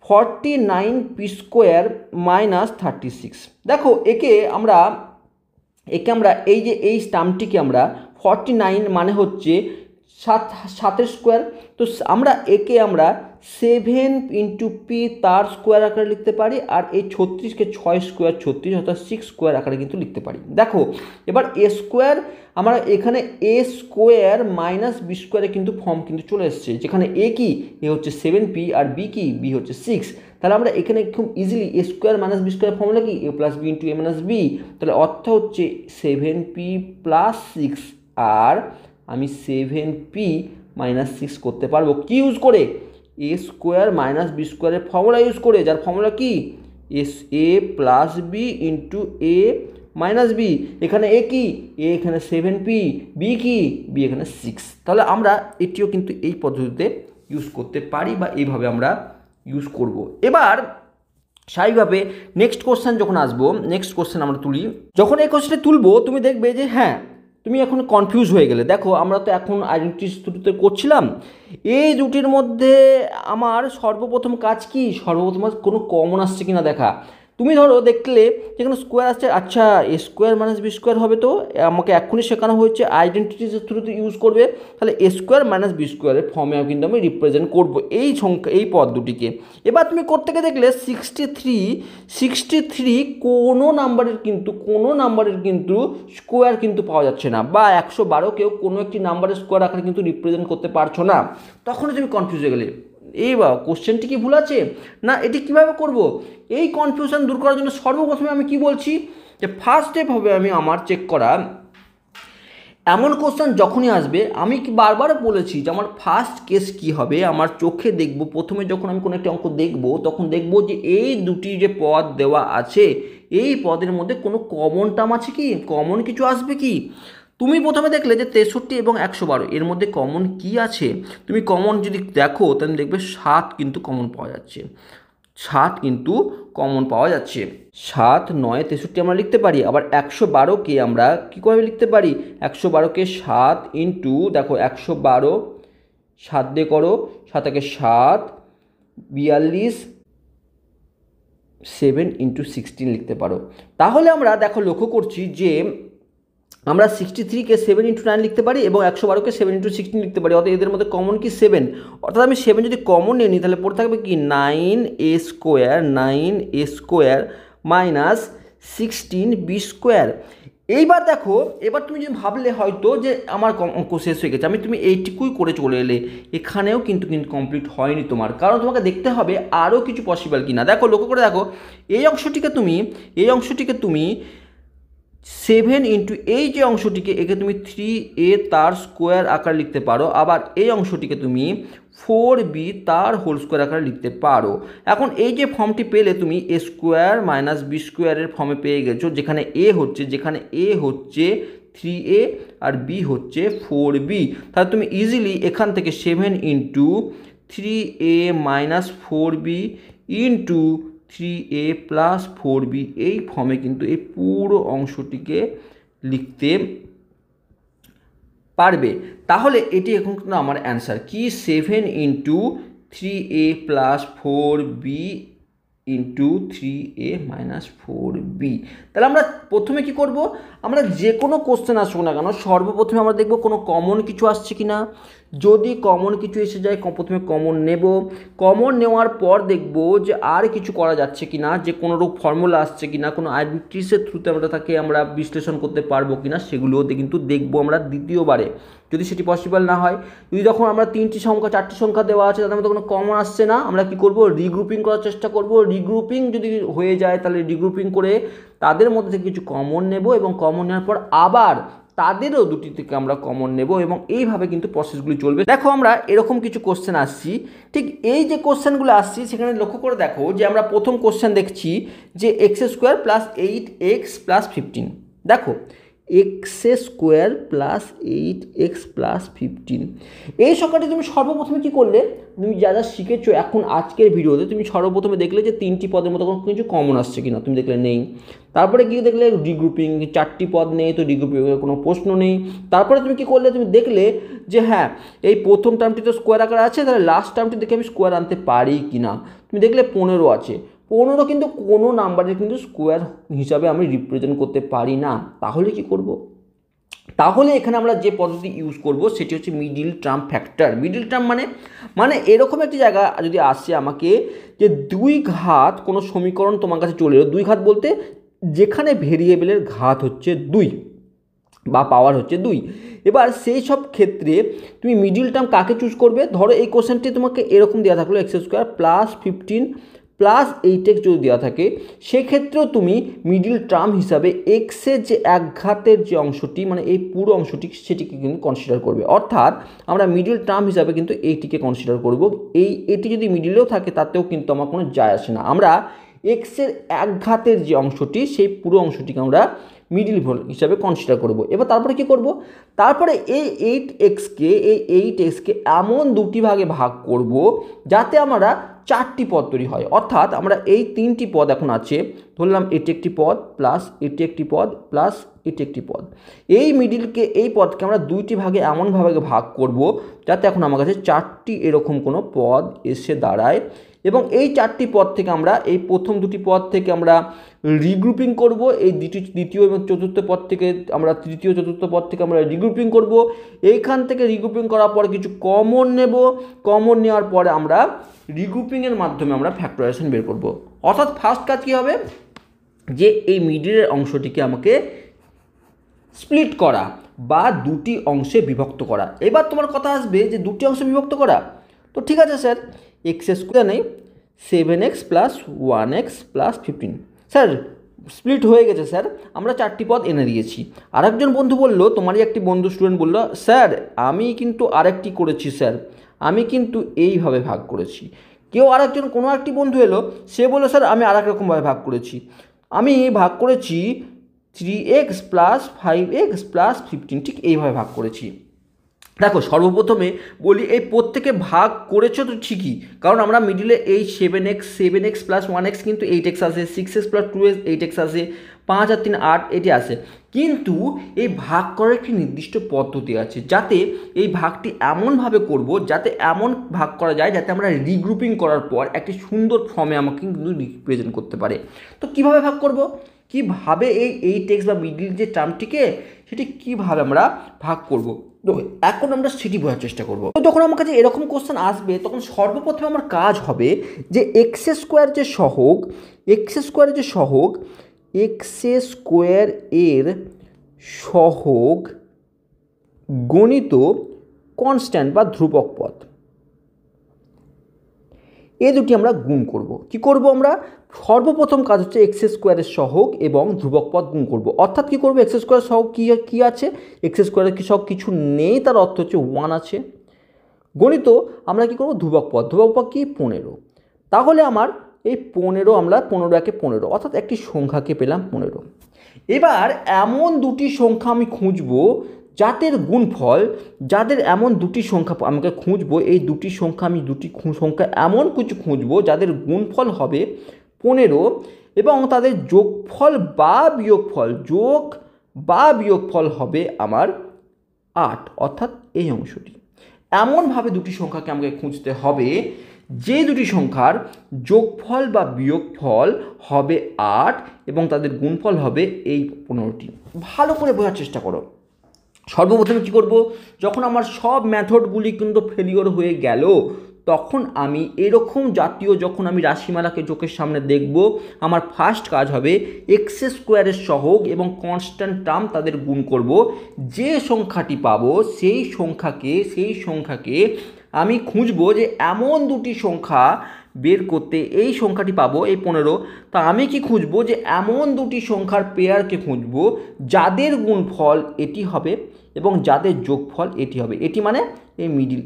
49p স্কোয়ার মাইনাস 36। দেখো একে আমরা এই যে এই টার্মটিকে আমরা 49 মানে হচ্ছে 7 স্কোয়ার, তো আমরা একে আমরা 7 ইন্টু পি তার স্কোয়ার আকারে লিখতে পারি। আর এই 36কে 6 স্কোয়ার 36 অর্থাৎ 6 স্কোয়ার আকারে কিন্তু লিখতে পারি। দেখো এবার এ স্কোয়ার, আমরা এখানে এ স্কোয়ার মাইনাস বি স্কোয়ারে কিন্তু ফর্ম কিন্তু চলে এসছে, যেখানে এ কি, এ হচ্ছে 7p আর বি কি, বি হচ্ছে 6। তাহলে আমরা এখানে খুব easily A square minus B square formula কি, A plus B into A minus B, তাহলে অর্থ হচ্ছে 7p প্লাস 6। আর আমি 7p মাইনাস 6 করতে পারবো কি ইউজ করে, এ স্কোয়ার মাইনাস বি স্কোয়ারের ফর্মুলা ইউজ করে, যার ফর্মুলা কি, A plus B into A minus B. এখানে এ কি, এ এখানে 7p, বি কি, বি এখানে 6। তাহলে আমরা এটিও কিন্তু এই পদ্ধতিতে ইউজ করতে পারি বা এইভাবে আমরা ইউজ করব। এবার স্বাভাবিকভাবে নেক্সট কোশ্চেন যখন আসবো, নেক্সট কোশ্চেন আমরা তুলি, যখন এই কোশ্চেনটা তুলবো তুমি দেখবে যে হ্যাঁ তুমি এখন কনফিউজ হয়ে গেলে। দেখো আমরা তো এখন আইডেন্টিটি দুটোতে করছিলাম, এই দুটির মধ্যে আমার সর্বপ্রথম কাজ কি, সর্বপ্রথম কোনো কমন আসছে কিনা দেখা। তুমি ধরো দেখলে যেখানে স্কোয়ার আসছে, আচ্ছা এ স্কোয়ার মাইনাস বি স্কোয়ার হবে, তো আমাকে এখনই শেখানো হয়েছে আইডেন্টিটির থ্রুতে ইউজ করবে। তাহলে এ স্কোয়ার মাইনাস বি স্কোয়ারের ফর্মে কিন্তু আমি রিপ্রেজেন্ট করবো এই সংখ্যা, এই পদ দুটিকে। এবার তুমি করতে গিয়ে দেখলে 63 কোনো নাম্বারের কিন্তু স্কোয়ার কিন্তু পাওয়া যাচ্ছে না, বা 112কেও কোনো একটি নাম্বারের স্কোয়ার আকারে কিন্তু রিপ্রেজেন্ট করতে পারছো না। তখনই তুমি কনফিউজ হয়ে গেলে, এই বা কোশ্চেনটি কি ভুল আছে না, এটি কিভাবে করব। এই কনফিউশন দূর করার জন্য সর্বপ্রথমে আমি কি বলছি, যে ফার্স্ট স্টেপ হবে আমি আমার চেক করা এমন কোশ্চেন যখনই আসবে, আমি কি বারবার বলেছি যে আমার ফার্স্ট কেস কি হবে, আমার চোখে দেখব। প্রথমে যখন আমি কোনো একটা অঙ্ক দেখব তখন দেখব যে এই দুটি যে পদ দেওয়া আছে এই পদের মধ্যে কোনো কমন টার্ম আছে কি, কমন কিছু আসবে কি? তুমি প্রথমে দেখলে যে 63 এবং 112 এর মধ্যে কমন কি আছে। তুমি কমন যদি দেখো তাহলে দেখবে 7 কিন্তু কমন পাওয়া যাচ্ছে, 7 কিন্তু কমন পাওয়া যাচ্ছে। 7, 9, 63 আমরা লিখতে পারি। আবার 112কে আমরা কীভাবে লিখতে পারি, 112কে 7 ইন্টু, দেখো 112 7 দিয়ে করো, 7 7, 42, 7 ইন্টু 16 লিখতে পারো। তাহলে আমরা দেখো লক্ষ্য করছি যে আমরা 63কে 7 ইন্টু 9 লিখতে পারি এবং 112কে 7 ইন্টু 16 লিখতে পারি। অর্থাৎ এদের মধ্যে কমন কি 7, অর্থাৎ আমি 7 যদি কমন নিয়ে নিই তাহলে পড়ে থাকবে কি 9a² মাইনাস 16b²। এইবার দেখো, এবার তুমি যদি ভাবলে হয়তো যে আমার অঙ্ক শেষ হয়ে গেছে, তুমি এইটুকুই করে চলে এলে, এখানেও কিন্তু কমপ্লিট হয়নি তোমার, কারণ তোমাকে দেখতে হবে আরও কিছু পসিবল কিনা। দেখো লক্ষ্য করে দেখো, এই অংশটিকে তুমি 7 ইন্টু এই যে অংশটিকে, একে তুমি 3a তার স্কোয়ার আকার লিখতে পারো। আবার এই অংশটিকে তুমি 4b তার হোল স্কোয়ার আকারে লিখতে পারো। এখন এই যে ফর্মটি পেলে তুমি a² মাইনাস b² ফর্মে পেয়ে গেছো, যেখানে a হচ্ছে 3a আর b হচ্ছে 4b। তাহলে তুমি ইজিলি এখান থেকে 7 into 3a minus 4b into 3a plus 4b এই ফর্মে কিন্তু এই পুরো অংশটিকে লিখতে পারবে। তাহলে এটি এখন কিন্তু আমার অ্যান্সার কি, 7 into 3a plus 4b into 3a minus 4b। তাহলে আমরা প্রথমে কি করব, আমরা যে কোনো কোশ্চেন আসুক না কেন সর্বপ্রথমে আমরা দেখব কোনো কমন কিছু আসছে কি না। যদি কমন কিছু এসে যায় প্রথমে কমন নেব, কমন নেওয়ার পর দেখব যে আর কিছু করা যাচ্ছে কি না, যে কোনো রূপ ফর্মুলা আসছে কি না, কোনো আইডেন্টিটিসের থ্রুতে আমরা তাকে আমরা বিশ্লেষণ করতে পারবো কি না, সেগুলোতে কিন্তু দেখবো আমরা দ্বিতীয়বারে। যদি সেটি পসিবল না হয়, যদি যখন আমরা 3টি সংখ্যা 4টি সংখ্যা দেওয়া আছে তাদের মধ্যে কোনো কমন আসছে না, আমরা কি করব, রিগ্রুপিং করার চেষ্টা করব। রিগ্রুপিং যদি হয়ে যায় তাহলে রিগ্রুপিং করে তাদের মধ্যে থেকে কিছু কমন নেব এবং কমন নেওয়ার পর আবার তাদেরও দুটি থেকে আমরা কমন নেব এবং এইভাবে কিন্তু প্রসেসগুলি চলবে। দেখো আমরা এরকম কিছু কোশ্চেন আসছি, ঠিক এই যে কোশ্চেনগুলো আসছি সেখানে লক্ষ্য করে দেখো যে আমরা প্রথম কোশ্চেন দেখছি যে x² প্লাস 8x প্লাস 15। দেখো x² প্লাস 8x প্লাস 15 এই সংখ্যাটি তুমি সর্বপ্রথমে কি করলে, তুমি যা যা শিখেছো এখন আজকের ভিডিওতে, তুমি সর্বপ্রথমে দেখলে যে 3টি পদের মধ্যে কোনো কিছু কমন আসছে কিনা, তুমি দেখলে নেই। তারপরে গিয়ে দেখলে রিগ্রুপিং, 4টি পদ নেই তো রিগ্রুপিংয়ের কোনো প্রশ্ন নেই। তারপরে তুমি কি করলে, তুমি দেখলে যে হ্যাঁ এই প্রথম টার্মটি তো স্কোয়ার আকার আছে, তাহলে লাস্ট টার্মটি দেখে আমি স্কোয়ার আনতে পারি কি না। তুমি দেখলে 15 আছে, 15 কিন্তু কোনো নাম্বারের কিন্তু স্কোয়ার হিসাবে আমি রিপ্রেজেন্ট করতে পারি না। তাহলে কি করব, তাহলে এখানে আমরা যে পদ্ধতি ইউজ করব সেটি হচ্ছে middle term factor. Middle term মানে এরকম একটি জায়গা যদি আসে আমাকে যে 2 ঘাত কোনো সমীকরণ তোমার কাছে চলে এলো, 2 ঘাত বলতে যেখানে ভেরিয়েবলের ঘাত হচ্ছে 2 বা পাওয়ার হচ্ছে 2। এবার সেই সব ক্ষেত্রে তুমি মিডিল টার্ম কাকে চুজ করবে। ধরো এই কোশ্চেনটি তোমাকে এরকম দেওয়া থাকলো x² প্লাস 15 প্লাস 8x যদি দেওয়া থাকে, সেক্ষেত্রেও তুমি মিডিল টার্ম হিসাবে এক্সের যে একঘাতের যে অংশটি মানে এই পুরো অংশটি সেটিকে কিন্তু কনসিডার করবে। অর্থাৎ আমরা মিডিল টার্ম হিসাবে কিন্তু এইটিকে কনসিডার করব। এটি যদি মিডিলেও থাকে তাতেও কিন্তু আমার কোনো যায় আসে না। আমরা এক্সের একঘাতের যে অংশটি সেই পুরো অংশটিকে আমরা মিডিল হিসাবে কনসিডার করব। এবার তারপরে কি করব, তারপরে এই 8xকে এমন দুটি ভাগে ভাগ করব যাতে আমরা 4টি পদ তৈরি হয়। অর্থাৎ আমরা এই 3টি পদ এখন আছে, ধরলাম এটি একটি পদ প্লাস এটি একটি পদ প্লাস এটি একটি পদ। এই মিডিলকে এই পদকে আমরা 2টি ভাগে এমনভাবে ভাগ করব যাতে এখন আমার কাছে 4টি এরকম কোনো পদ এসে দাঁড়ায় এবং এই 4টি পদ থেকে আমরা এই প্রথম 2টি পদ থেকে আমরা রিগ্রুপিং করব, এই দ্বিতীয় এবং চতুর্থ পদ থেকে আমরা তৃতীয় চতুর্থ পদ থেকে আমরা রিগ্রুপিং করব। এইখান থেকে রিগ্রুপিং করার পরে কিছু কমন নেব, কমন নেওয়ার পরে আমরা রিগ্রুপিংয়ের মাধ্যমে আমরা ফ্যাক্টরাইজেশন বের করব। অর্থাৎ ফার্স্ট কাজ কী হবে, যে এই মিডিলের অংশটিকে আমাকে স্প্লিট করা বা দুটি অংশে বিভক্ত করা। এবার তোমার কথা আসবে যে দুটি অংশে বিভক্ত করা, তো ঠিক আছে স্যার x² নেই 7x plus 1x plus 15, sir split হয়ে গেছে স্যার, আমরা 4টি পদ এনে দিয়েছি। আরেকজন বন্ধু বলল, তোমারই একটি বন্ধু স্টুডেন্ট বলল, স্যার আমি কিন্তু আরেকটি করেছি স্যার, আমি কিন্তু এইভাবে ভাগ করেছি। কেউ আরেকজন কোনো একটি বন্ধু এলো, সে বললো স্যার আমি আরেক রকমভাবে ভাগ করেছি। আমি ভাগ করেছি 3x প্লাস 5x প্লাস 15, ঠিক এইভাবে ভাগ করেছি। দেখো সর্বপ্রথমে বলি এই প্রত্যেকে ভাগ করেছো তো ঠিকই, কারণ আমরা মিডিলে এই 7x প্লাস 1x কিন্তু 8x আসে, 6x প্লাস 2x 8x আসে, 5 আর 3 8 এটি আসে। কিন্তু এই ভাগ করার একটি নির্দিষ্ট পদ্ধতি আছে, যাতে এই ভাগটি এমনভাবে করব যাতে এমন ভাগ করা যায় যাতে আমরা রিগ্রুপিং করার পর একটি সুন্দর ফর্মে আমাকে কিন্তু রিপ্রেজেন্ট করতে পারে। তো কিভাবে ভাগ করব, কিভাবে এই 8x বা মিডিল যে টার্মটিকে সেটি কিভাবে আমরা ভাগ করব, তো এখন আমরা সেটি বোঝার চেষ্টা করব। তো যখন আমার কাছে এরকম কোশ্চেন আসবে তখন সর্বপ্রথমে আমার কাজ হবে যে এক্স স্কোয়ার যে সহগ এক্স স্কোয়ার এর সহগ গণিত কনস্ট্যান্ট বা ধ্রুবক পদ, এই দুটি আমরা গুণ করব। কি করব আমরা, সর্বপ্রথম কাজ হচ্ছে এক্স স্কোয়ারের সহগ এবং ধ্রুবক পদ গুণ করব। অর্থাৎ কি করব, এক্স স্কোয়ার সহগ কি আছে, এক্স স্কোয়ারের সহগ কিছু নেই, তার অর্থ হচ্ছে 1 আছে, গণিত আমরা কি করব ধ্রুবক পদ কি 15। তাহলে আমার এই 15 আমরা 15 অর্থাৎ একটি সংখ্যাকে পেলাম 15। এবার এমন দুটি সংখ্যা আমি খুঁজবো যাদের গুণফল, এমন দুটি সংখ্যা আমাকে খুঁজবো, এই দুটি সংখ্যা আমি সংখ্যা এমন কিছু খুঁজবো যাদের গুণফল হবে 15 এবং তাদের যোগফল বা বিয়োগফল হবে আমার 8, অর্থাৎ এই অংশটি। এমনভাবে দুটি সংখ্যাকে আমাকে খুঁজতে হবে যে দুটি সংখ্যার যোগফল বা বিয়োগফল হবে 8 এবং তাদের গুণফল হবে এই 15টি। ভালো করে বোঝার চেষ্টা করো। সর্বপ্রথমে কী করব, যখন আমার সব মেথডগুলি কিন্তু ফেলিওর হয়ে গেল তখন আমি এরকম জাতীয় যখন আমি রাশিমালাকে চোখের সামনে দেখব, আমার ফার্স্ট কাজ হবে এক্স স্কোয়ারের সহগ এবং কনস্ট্যান্ট টার্ম তাদের গুণ করব। যে সংখ্যাটি পাবো সেই সংখ্যাকে আমি খুঁজবো যে এমন দুটি সংখ্যা বের করতে, এই সংখ্যাটি পাবো এই 15, তা আমি কি খুঁজবো যে এমন দুটি সংখ্যার পেয়ারকে খুঁজবো যাদের গুণফল এটি হবে এবং যাদের যোগফল এটি হবে। এটি মানে এই মিডিল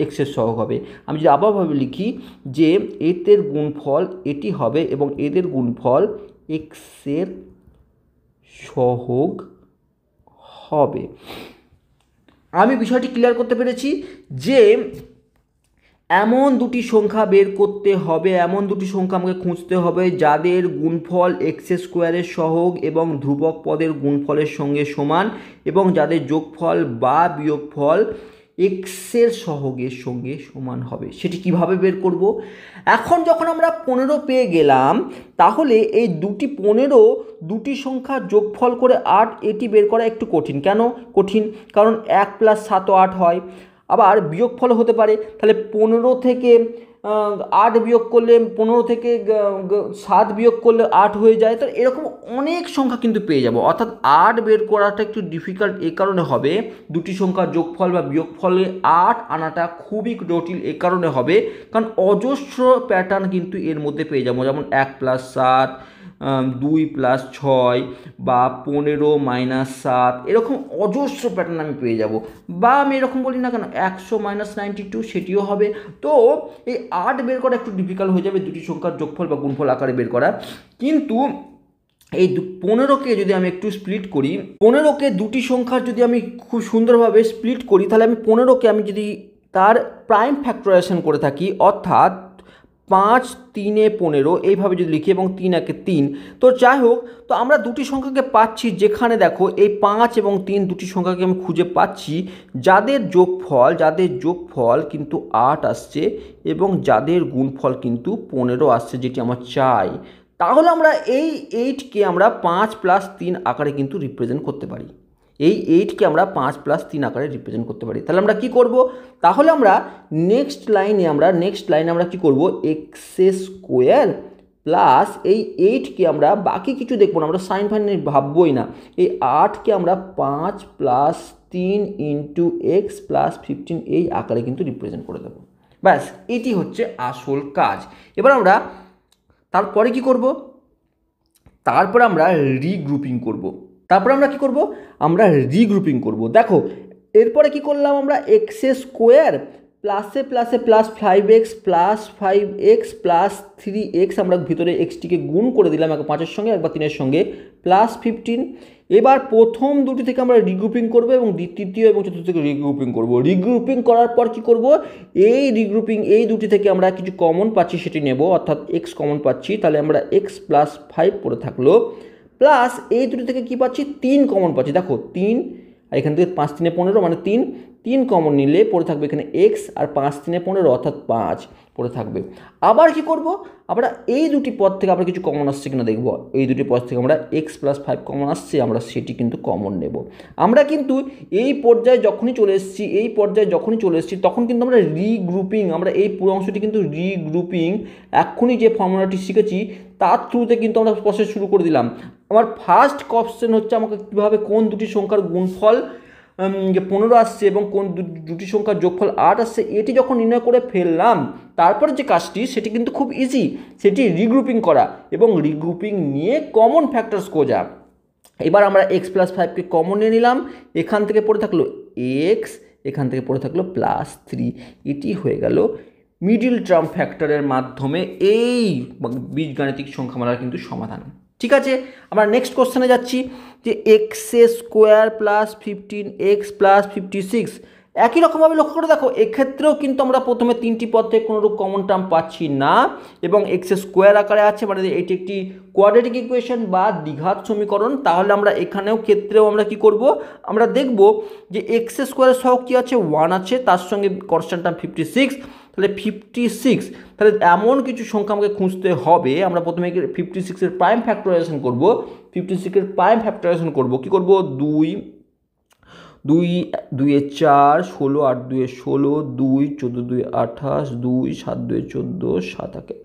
এক্সের সহগ হবে। আমি যদি আবারভাবে লিখি যে এদের গুণফল এটি হবে এবং এদের গুণফল এক্সের সহগ হবে। আমি বিষয়টি ক্লিয়ার করতে পেরেছি যে এমন দুটি সংখ্যা বের করতে হবে, এমন দুটি সংখ্যা আমাকে খুঁজতে হবে যাদের গুণফল এক্স স্কোয়ারের সহগ এবং ধ্রুবক পদের গুণফলের সঙ্গে সমান এবং যাদের যোগফল বা বিয়োগফল এক্সের সহগের সঙ্গে সমান হবে। সেটি কিভাবে বের করব? এখন যখন আমরা 15 পেয়ে গেলাম তাহলে এই 15 সংখ্যার যোগফল করে 8, এটি বের করা একটু কঠিন। কেন কঠিন? কারণ 1 + 7 = 8 হয়। আবার বিয়োগফল হতে পারে, তাহলে 15 থেকে 8 বিয়োগ করলে 15 থেকে 7 বিয়োগ করলে 8 হয়ে যায়। তো এরকম অনেক সংখ্যা কিন্তু পেয়ে যাব। অর্থাৎ 8 বের করাটা একটু ডিফিকাল্ট এই কারণে হবে, দুটি সংখ্যার যোগফল বা বিয়োগফলে 8 আনাটা খুবই জটিল এই কারণে হবে কারণ অজস্র প্যাটার্ন কিন্তু এর মধ্যে পেয়ে যাবো, যেমন 1 + 7, 2 + 6 বা 15 - 7, এরকম অজস্র প্যাটার্ন আমি পেয়ে যাব। বা আমি এরকম বলি না কেন 100 - 92, সেটিও হবে। তো এই 8 বের করা একটু ডিফিকাল্ট হয়ে যাবে দুটি সংখ্যার যোগফল বা গুণফল আকারে বের করা। কিন্তু এই 15কে যদি আমি একটু স্প্লিট করি, 15কে দুটি সংখ্যার যদি আমি খুব সুন্দরভাবে স্প্লিট করি, তাহলে আমি 15কে আমি যদি তার প্রাইম ফ্যাক্টরাইজেশন করে থাকি, অর্থাৎ 5 × 3 = 15 এইভাবে যদি লিখি এবং 3 × 1 = 3, তো যাই হোক, তো আমরা দুটি সংখ্যাকে পাচ্ছি যেখানে দেখো এই 5 এবং 3 দুটি সংখ্যাকে আমি খুঁজে পাচ্ছি যাদের যোগফল কিন্তু 8 আসছে এবং যাদের গুণফল কিন্তু 15 আসছে, যেটি আমার চাই। তাহলে আমরা এই 8কে আমরা 5 + 3 আকারে কিন্তু রিপ্রেজেন্ট করতে পারি। এই 8কে আমরা 5 + 3 আকারে রিপ্রেজেন্ট করতে পারি। তাহলে আমরা কি করব? তাহলে আমরা নেক্সট লাইনে আমরা কি করব, এক্স স্কোয়ার প্লাস এই 8কে আমরা বাকি কিছু দেখবো না, আমরা সাইন ফাইন ভাববই না, এই 8কে আমরা 5 + 3 × x + 15 এই আকারে কিন্তু রিপ্রেজেন্ট করে দেবো। ব্যাস, এটি হচ্ছে আসল কাজ। এবার আমরা তারপরে কি করব? তারপরে আমরা রিগ্রুপিং করব। আমরা রিগ্রুপিং করব। দেখো এরপরে কি করলাম, আমরা এক্স স্কোয়ার প্লাসে প্লাসে plus 5x plus 5x plus 3x, আমরা ভিতরে এক্সটিকে গুণ করে দিলাম একবার 5-এর সঙ্গে একবার 3-এর সঙ্গে, প্লাস 15। এবার প্রথম দুটি থেকে আমরা রিগ্রুপিং করব এবং তৃতীয় এবং চতুর্থ থেকে রিগ্রুপিং করব। রিগ্রুপিং করার পর কি করব, এই দুটি থেকে আমরা কিছু কমন পাচ্ছি সেটি নেব, অর্থাৎ x কমন পাচ্ছি, তাহলে আমরা x প্লাস 5 পড়ে থাকলো, প্লাস এই দুটি থেকে কি পাচ্ছি 3 কমন পাচ্ছি, দেখো 3, আর এখান থেকে 5 3 15 মানে 3 কমন নিলে পড়ে থাকবে এখানে x, আর 5 3 15 অর্থাৎ 5 পড়ে থাকবে। আবার কি করব, আমরা এই দুটি পদ থেকে আমরা কিছু কমন আসছে কিনা দেখব, এই দুটি পদ থেকে আমরা x প্লাস 5 কমন আসছে, আমরা সেটি কিন্তু কমন নেব। আমরা কিন্তু এই পর্যায়ে যখনই চলে এসেছি তখন কিন্তু আমরা রিগ্রুপিং, আমরা এই পুরো অংশটি কিন্তু রিগ্রুপিং এক্ষুনি যে ফর্মুলাটি শিখেছি তার থ্রুতে কিন্তু আমরা প্রসেস শুরু করে দিলাম। আমার ফার্স্ট কোশ্চেন হচ্ছে আমাকে কীভাবে কোন দুটি সংখ্যার গুণফল 15 আসছে এবং কোন দুটি সংখ্যার যোগফল 8 আসছে এটি যখন নির্ণয় করে ফেললাম, তারপর যে কাজটি সেটি কিন্তু খুব ইজি, সেটি রিগ্রুপিং করা এবং রিগ্রুপিং নিয়ে কমন ফ্যাক্টরস খোঁজা। এবার আমরা x প্লাস 5কে কমন নিয়ে নিলাম, এখান থেকে পড়ে থাকলো x, এখান থেকে পড়ে থাকলো প্লাস 3, এটি হয়ে গেল মিডিল টার্ম ফ্যাক্টরের মাধ্যমে এই বীজগাণিতিক সংখ্যামালার কিন্তু সমাধান। ঠিক আছে, আমরা নেক্সট কোশ্চেনে যাচ্ছি যে x² প্লাস 15x প্লাস 56। একই রকমভাবে লক্ষ্য করে দেখো, এক্ষেত্রেও কিন্তু আমরা প্রথমে 3টি পদ থেকে কোনোরূপ কমন টার্ম পাচ্ছি না এবং x² আকারে আছে, মানে এটি একটি কোয়াড্রেটিক ইকুয়েশন বা দ্বিঘাত সমীকরণ। তাহলে আমরা এখানেও ক্ষেত্রেও আমরা কি করব, আমরা দেখব যে x² এর সহগ কী আছে, 1 আছে, তার সঙ্গে কনস্ট্যান্ট টার্ম 56, তাহলে 56। তাহলে এমন কিছু সংখ্যা আমাকে খুঁজতে হবে। আমরা প্রথমে 56-এর প্রাইম ফ্যাক্টরাইজেশন করব, 56-এর প্রাইম ফ্যাক্টরাইজেশন করব, কি করব, 2 2 2 4, 16 8 2 16, 2 14 2 28, 2 7 2 14, 7 1।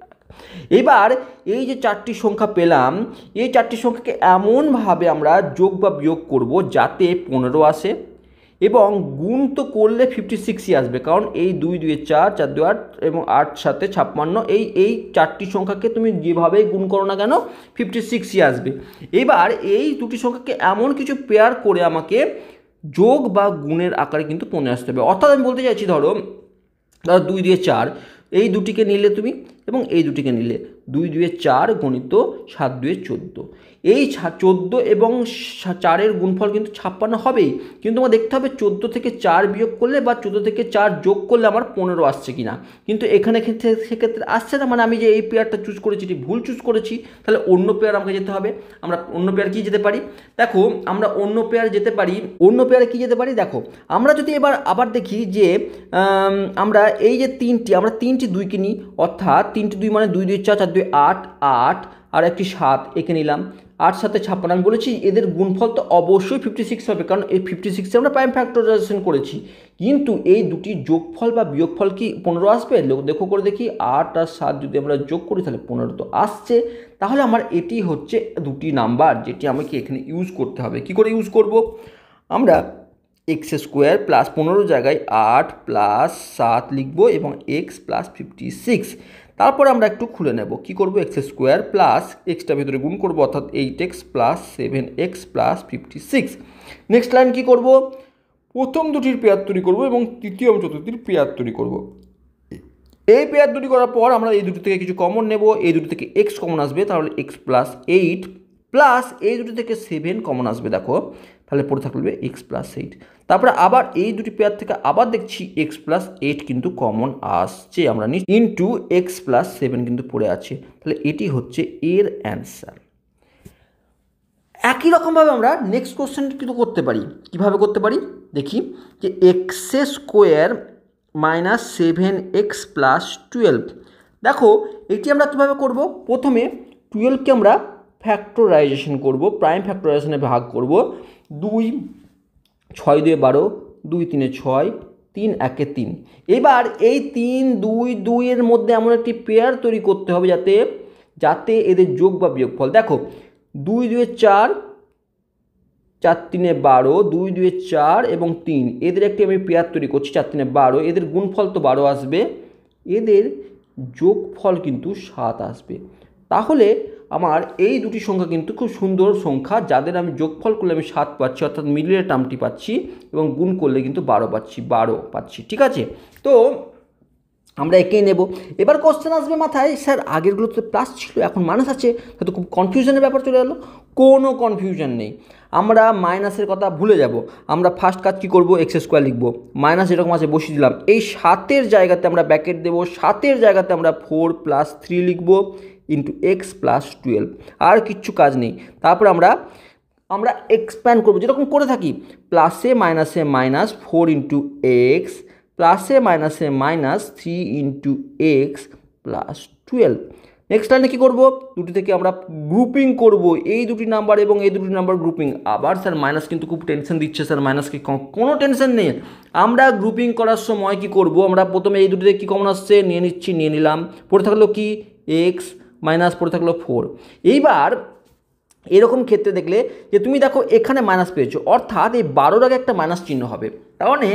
এবার এই যে 4টি সংখ্যা পেলাম, এই 4টি সংখ্যাকে এমনভাবে আমরা যোগ বা বিয়োগ করব যাতে 15 আসে এবং গুণ তো করলে 56ই আসবে, কারণ এই 2 2 4 4 2 8 এবং 8 7 56, এই 4টি সংখ্যাকে তুমি যেভাবেই গুণ করো না কেন 56ই আসবে। এবার এই দুটি সংখ্যাকে এমন কিছু পেয়ার করে আমাকে যোগ বা গুণের আকারে কিন্তু 15 আসতে হবে। অর্থাৎ আমি বলতে চাইছি, ধরো 2 2 4, এই দুটিকে নিলে তুমি এবং এই দুটিকে নিলে 2 2 4 গণিত 7 2 14, এই 14 এবং 4-এর গুণফল কিন্তু 56 হবেই, কিন্তু আমার দেখতে হবে 14 থেকে 4 বিয়োগ করলে বা 14 থেকে 4 যোগ করলে আমার 15 আসছে কিনা, কিন্তু এখানে সেক্ষেত্রে আসছে না, মানে আমি যে এই পেয়ারটা চুজ করেছি এটি ভুল চুজ করেছি, তাহলে অন্য পেয়ার আমাকে যেতে হবে। আমরা অন্য পেয়ার কি যেতে পারি, দেখো আমরা অন্য পেয়ারে যেতে পারি, অন্য পেয়ারে কি যেতে পারি, দেখো আমরা যদি আবার দেখি যে আমরা এই যে আমরা তিনটি 2 নিই, অর্থাৎ 3টি 2 মানে 2 2 4 4 2 8 8 আর একটি 7 এঁকে নিলাম, 8 7 56। আমি বলেছি এদের গুণফল তো অবশ্যই 56 হবে, কারণ এই 56 আমরা প্রাইম ফ্যাক্টরাইজেশন করেছি, কিন্তু এই দুটি যোগফল বা বিয়োগফল কি 15 আসবে, দেখো করে দেখি, 8 আর 7 যদি আমরা যোগ করি তাহলে 15 তো আসছে। তাহলে আমার এটি হচ্ছে দুটি নাম্বার যেটি আমাকে এখানে ইউজ করতে হবে। কি করে ইউজ করব, আমরা x² প্লাস 15 জায়গায় 8 প্লাস 7 লিখব এবং x প্লাস 56। তারপরে আমরা একটু খুলে নেব, কি করব, x² প্লাস এক্সটা ভিতরে গুণ করব, অর্থাৎ 8x plus 7x plus 56। Next line কি করব, প্রথম দুটির পেয়ার তৈরি করব এবং তৃতীয় এবং চতুর্থীর পেয়ার তৈরি করব। এই পেয়ার তৈরি করার পর আমরা এই দুটি থেকে কিছু কমন নেব, এই দুটি থেকে x কমন আসবে, তাহলে x প্লাস 8 প্লাস এই দুটি থেকে 7 কমন আসবে, দেখো তাহলে পড়ে থাকবে x প্লাস 8। তারপরে আবার এই দুটি পেয়ার থেকে আবার দেখছি x প্লাস 8 কিন্তু কমন আসছে, আমরা নিই ইন্টু x প্লাস 7 কিন্তু পড়ে আছে, তাহলে এটি হচ্ছে এর অ্যান্সার। একই রকমভাবে আমরা নেক্সট কোশ্চেন কিন্তু করতে পারি। কিভাবে করতে পারি দেখি, যে x² মাইনাস 7x প্লাস 12। দেখো এটি আমরা কীভাবে করব, প্রথমে 12কে আমরা ফ্যাক্টরাইজেশন করব, প্রাইম ফ্যাক্টরাইজেশনে ভাগ করব, 2 6 2 12, 2 3 6, 3 1 3। এবার এই 3 2 2 এর মধ্যে এমন একটি পেয়ার তৈরি করতে হবে যাতে এদের যোগ বা বিয়োগফল, দেখো 2 2 4 4 3 12, 2 2 4 এবং 3, এদের একটি আমি পেয়ার তৈরি করছি, 4 3 12, এদের গুণফল তো 12 আসবে, এদের যোগফল কিন্তু 7 আসবে। তাহলে আমার এই দুটি সংখ্যা কিন্তু খুব সুন্দর সংখ্যা, যাদের আমি যোগফল করলে আমি 7 পাচ্ছি, অর্থাৎ মিডলের টার্মটি পাচ্ছি, এবং গুণ করলে কিন্তু 12 পাচ্ছি। ঠিক আছে, তো আমরা একেই নেব। এবার কোশ্চেন আসবে মাথায়, স্যার আগেরগুলো তো প্লাস ছিল, এখন মাইনাস আছে, তো খুব কনফিউশনের ব্যাপার চলে গেলো। কোনো কনফিউশন নেই, আমরা মাইনাসের কথা ভুলে যাব। আমরা ফার্স্ট কাজ কী করবো, এক্স স্কোয়ার লিখবো, মাইনাস এরকম আছে বসিয়ে দিলাম, এই 7-এর জায়গাতে আমরা ব্র্যাকেট দেবো, 7-এর জায়গাতে আমরা 4 + 3 লিখবো ইন্টু এক্স প্লাস 12, আর কিচ্ছু কাজ নেই। তারপর আমরা এক্সপ্যান্ড করবো যেরকম করে থাকি, প্লাসে মাইনাসে মাইনাস 4 ইন্টু এক্স, প্লাসে মাইনাসে minus 3 into x plus 12। Next লাইনে কী করবো, দুটি থেকে আমরা গ্রুপিং করব, এই দুটি নাম্বার এবং এই দুটি নাম্বার গ্রুপিং। আবার স্যার মাইনাস কিন্তু খুব টেনশন দিচ্ছে, স্যার মাইনাসকে কোনো টেনশন নেই, আমরা গ্রুপিং করার সময় কি করব, আমরা প্রথমে এই দুটিতে কী কমন আসছে নিয়ে নিলাম, পড়ে থাকলো কি এক্স মাইনাস পড়ে থাকলো 4। এইবার এরকম ক্ষেত্রে দেখলে যে তুমি দেখো এখানে মাইনাস পেয়েছো, অর্থাৎ এই 12-র আগে একটা মাইনাস চিহ্ন হবে, তার মানে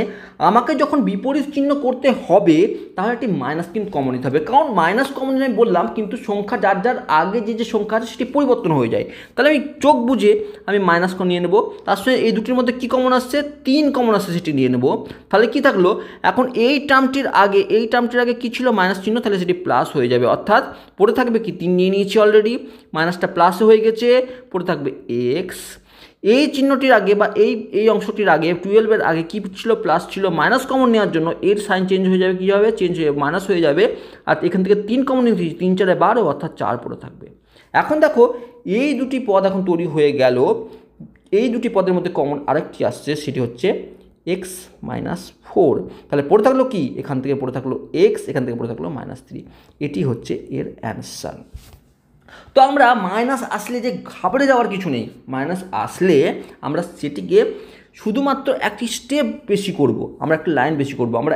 আমাকে যখন বিপরীত চিহ্ন করতে হবে তাহলে একটি মাইনাস কিন্তু কমন নিতে হবে, কারণ মাইনাস কমন আমি বললাম কিন্তু সংখ্যা যার আগে যে সংখ্যা আছে সেটি পরিবর্তন হয়ে যায়, তাহলে আমি চোখ বুঝে আমি মাইনাস নিয়ে নেব। তার সঙ্গে এই দুটির মধ্যে কী কমন আসছে, 3 কমন আসছে, সেটি নিয়ে নেব। তাহলে কি থাকলো, এখন এই টার্মটির আগে কী ছিল, মাইনাস চিহ্ন, তাহলে সেটি প্লাস হয়ে যাবে, অর্থাৎ পড়ে থাকবে কি 3 নিয়ে নিয়েছি অলরেডি, মাইনাসটা প্লাস হয়ে গেছে, পড়ে থাকবে এক্স। এই চিহ্নটির আগে বা এই অংশটির আগে 12-এর আগে কী ছিল, প্লাস ছিল, মাইনাস কমন নেওয়ার জন্য এর সাইন চেঞ্জ হয়ে যাবে, কী হবে, চেঞ্জ হয়ে মাইনাস হয়ে যাবে, আর এখান থেকে 3 কমন নিয়েছি, 3 × 4 = 12, অর্থাৎ 4 পড়ে থাকবে। এখন দেখো এই দুটি পদ এখন তৈরি হয়ে গেল, এই দুটি পদের মধ্যে কমন আরেকটি আসছে, সেটি হচ্ছে এক্স মাইনাস 4, তাহলে পড়ে থাকলো কি, এখান থেকে পড়ে থাকলো এক্স, এখান থেকে পড়ে থাকলো -3, এটি হচ্ছে এর অ্যান্সার। তো আমরা মাইনাস আসলে যে ঘাবড়ে যাওয়ার কিছু নেই, মাইনাস আসলে আমরা সেটিকে শুধুমাত্র একটি স্টেপ বেশি করব, আমরা একটা লাইন বেশি করব। আমরা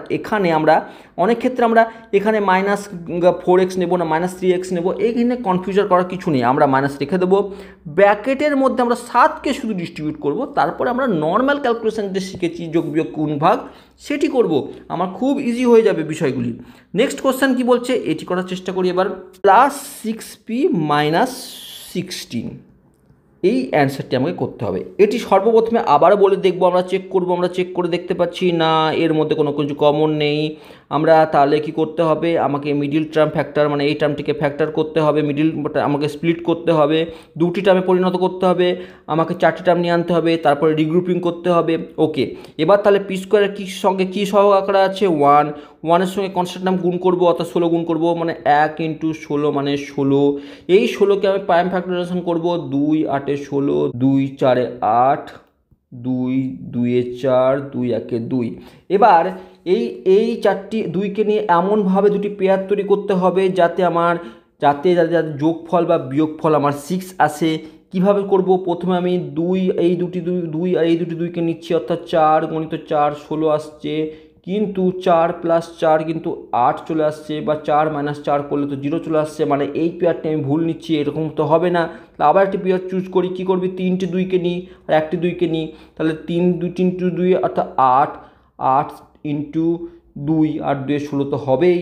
অনেক ক্ষেত্রে আমরা এখানে -4x নেব না -3x নেব, এইখানে কনফিউজন করার কিছু নেই, আমরা মাইনাস রেখে দেবো, ব্র্যাকেটের মধ্যে আমরা 7কে শুধু ডিস্ট্রিবিউট করব, তারপর আমরা নর্মাল ক্যালকুলেশন যে শিখেছি যোগ বিয়োগ গুণ ভাগ সেটি করব, আমার খুব ইজি হয়ে যাবে বিষয়গুলি। নেক্সট কোশ্চেন কি বলছে এটি করার চেষ্টা করি এবার, +6p - 16, এই অ্যান্সারটি আমাকে করতে হবে। এটি সর্বপ্রথমে আবারও বলে দেখব, আমরা চেক করে দেখতে পাচ্ছি না এর মধ্যে কোনো কিছু কমন নেই। আমরা তাহলে কি করতে হবে, আমাকে মিডিল টার্ম ফ্যাক্টর, মানে এই টার্মটিকে ফ্যাক্টর করতে হবে, আমাকে স্প্লিট করতে হবে, দুটি টার্মে পরিণত করতে হবে, আমাকে 4টি টার্ম নিয়ে আনতে হবে, তারপরে রিগ্রুপিং করতে হবে। ওকে, এবার তাহলে পি স্কোয়ারের সঙ্গে কী সহগ আকারে আছে 1-এর সঙ্গে কনস্ট্যান্ট নাম গুণ করবো, অর্থাৎ 16 গুণ করবো, মানে 1 × 16 মানে 16। এই 16কে আমি প্রাইম ফ্যাক্টরাইজেশন করবো, 2 × 8 = 16, 2 × 4 = 8, 2 × 2 = 4, 2 × 1 = 2। এবার এই 4টি 2কে নিয়ে এমনভাবে দুটি পেয়ার তৈরি করতে হবে যাতে যাতে যোগফল বা বিয়োগফল আমার 6 আসে। কিভাবে করব, প্রথমে আমি এই দুটি 2 আর এই দুটি 2কে নিচ্ছি, অর্থাৎ 4 × 4 16 আসছে, কিন্তু 4 + 4 কিন্তু 8 চলে আসছে, বা 4 - 4 করলে তো 0 চলে আসছে, মানে এই পেয়ারটি আমি ভুল নিচ্ছি, এরকম তো হবে না। আবার একটি পেয়ার চুজ করি, কী করবি, 3টে 2কে নিই আর একটি 2কে নিই, তাহলে 3 × 2 অর্থাৎ 8 × 2, 8 × 2 = 16 তো হবেই,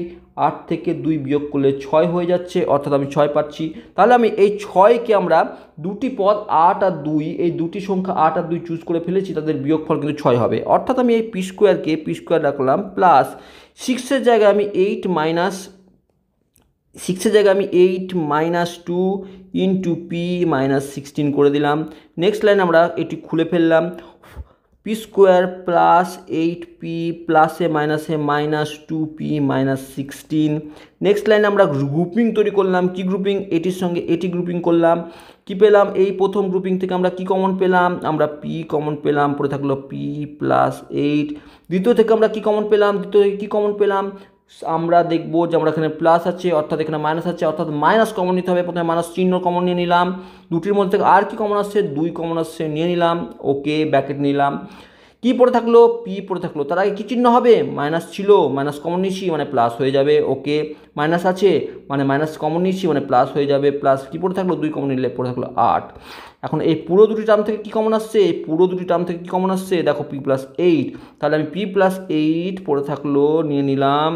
8 থেকে 2 বিয়োগ করলে 6 হয়ে যাচ্ছে, অর্থাৎ আমি 6 পাচ্ছি। তাহলে আমি এই 6কে আমরা দুটি পদ 8 আর 2, এই দুটি সংখ্যা 8 আর 2 চুজ করে ফেলেছি, তাদের বিয়োগফল কিন্তু 6 হবে, অর্থাৎ আমি এই পি স্কোয়ার রাখলাম, প্লাস 6-এর জায়গায় আমি 8 - 2 × p - 16 করে দিলাম। নেক্সট লাইন আমরা এটি খুলে ফেললাম, p² + 8p প্লাসে মাইনাসে -2p - 16। নেক্সট লাইনে আমরা গ্রুপিং তৈরি করলাম, কি গ্রুপিং, এটির সঙ্গে এটি গ্রুপিং করলাম, কি পেলাম, এই প্রথম গ্রুপিং থেকে আমরা কি কমন পেলাম, আমরা p কমন পেলাম, পড়ে থাকলো p + 8। দ্বিতীয় থেকে আমরা কি কমন পেলাম, আমরা দেখবো যে আমরা এখানে প্লাস আছে, অর্থাৎ এখানে মাইনাস আছে, অর্থাৎ মাইনাস কমন নিতে হবে, প্রথমে মাইনাস চিহ্ন কমন নিয়ে নিলাম, দুটির মধ্যে থেকে আর কি কমন আসছে, 2 কমন আসছে, নিয়ে নিলাম, ওকে ব্র্যাকেট নিলাম, কি পড়ে থাকলো, পি পড়ে থাকলো, তার আগে কী চিহ্ন হবে, মাইনাস ছিল, মাইনাস কমন নিয়েছি মানে প্লাস হয়ে যাবে, ওকে মাইনাস আছে মানে মাইনাস কমন নিয়েছি মানে প্লাস হয়ে যাবে, প্লাস কী পড়ে থাকলো, 2 কমন নিলে পড়ে থাকলো 8। এখন এই পুরো দুটি টার্ম থেকে কী কমন আসছে, দেখো p + 8, তাহলে আমি p + 8 পড়ে থাকলো নিয়ে নিলাম,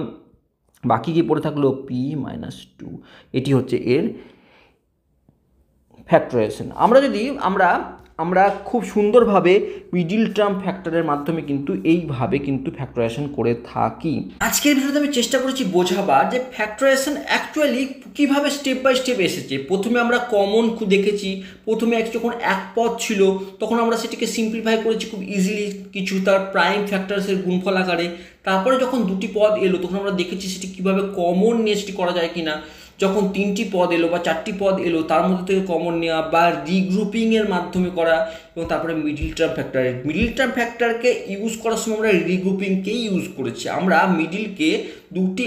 বাকি কি পড়ে থাকলো p - 2, এটি হচ্ছে এর ফ্যাক্টরাইজেশন। আমরা যদি আমরা খুব সুন্দরভাবে মিডিল টার্ম ফ্যাক্টরের মাধ্যমে কিন্তু এইভাবে কিন্তু ফ্যাক্টরাইজেশন করে থাকি। আজকের ভিডিওতে আমি চেষ্টা করেছি বোঝাবার যে ফ্যাক্টরাইজেশন অ্যাকচুয়ালি কীভাবে স্টেপ বাই স্টেপ এসেছে। প্রথমে আমরা কমন দেখেছি, প্রথমে যখন এক পদ ছিল তখন আমরা সেটিকে সিম্পলিফাই করেছি খুব ইজিলি কিছু তার প্রাইম ফ্যাক্টরসের গুণফল আকারে। তারপরে যখন দুটি পদ এলো তখন আমরা দেখেছি সেটি কীভাবে কমন নিয়ে সেটি করা যায় কিনা। যখন তিনটি পদ এলো বা চারটি পদ এলো তার মধ্যে থেকে কমন নেওয়া বা রিগ্রুপিংয়ের মাধ্যমে করা, এবং তারপরে মিডিল টার্ম ফ্যাক্টরকে ইউজ করার সময় আমরা রিগ্রুপিংকেই ইউজ করেছি। আমরা মিডিলকে দুটি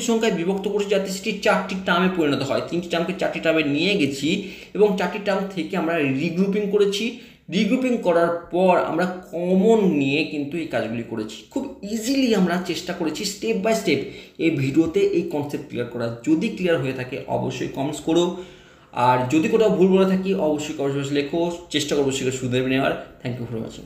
সংখ্যায় বিভক্ত করেছি যাতে সেটি চারটি টার্মে পরিণত হয়। তিনটি টার্মকে চারটি টার্মে নিয়ে গেছি এবং চারটি টার্ম থেকে আমরা রিগ্রুপিং করেছি। রিগ্রুপিং করার পর আমরা কমন নিয়ে কিন্তু এই কাজগুলি করেছি। খুব ইজিলি আমরা চেষ্টা করেছি স্টেপ বাই স্টেপ এই ভিডিওতে এই কনসেপ্ট ক্লিয়ার করা। যদি ক্লিয়ার হয়ে থাকে অবশ্যই কমেন্টস করো, আর যদি কোথাও ভুল বলে থাকি অবশ্যই কমেন্টস লেখো, চেষ্টা করবো সেটা শুধরে নেওয়ার। Thank you for watching.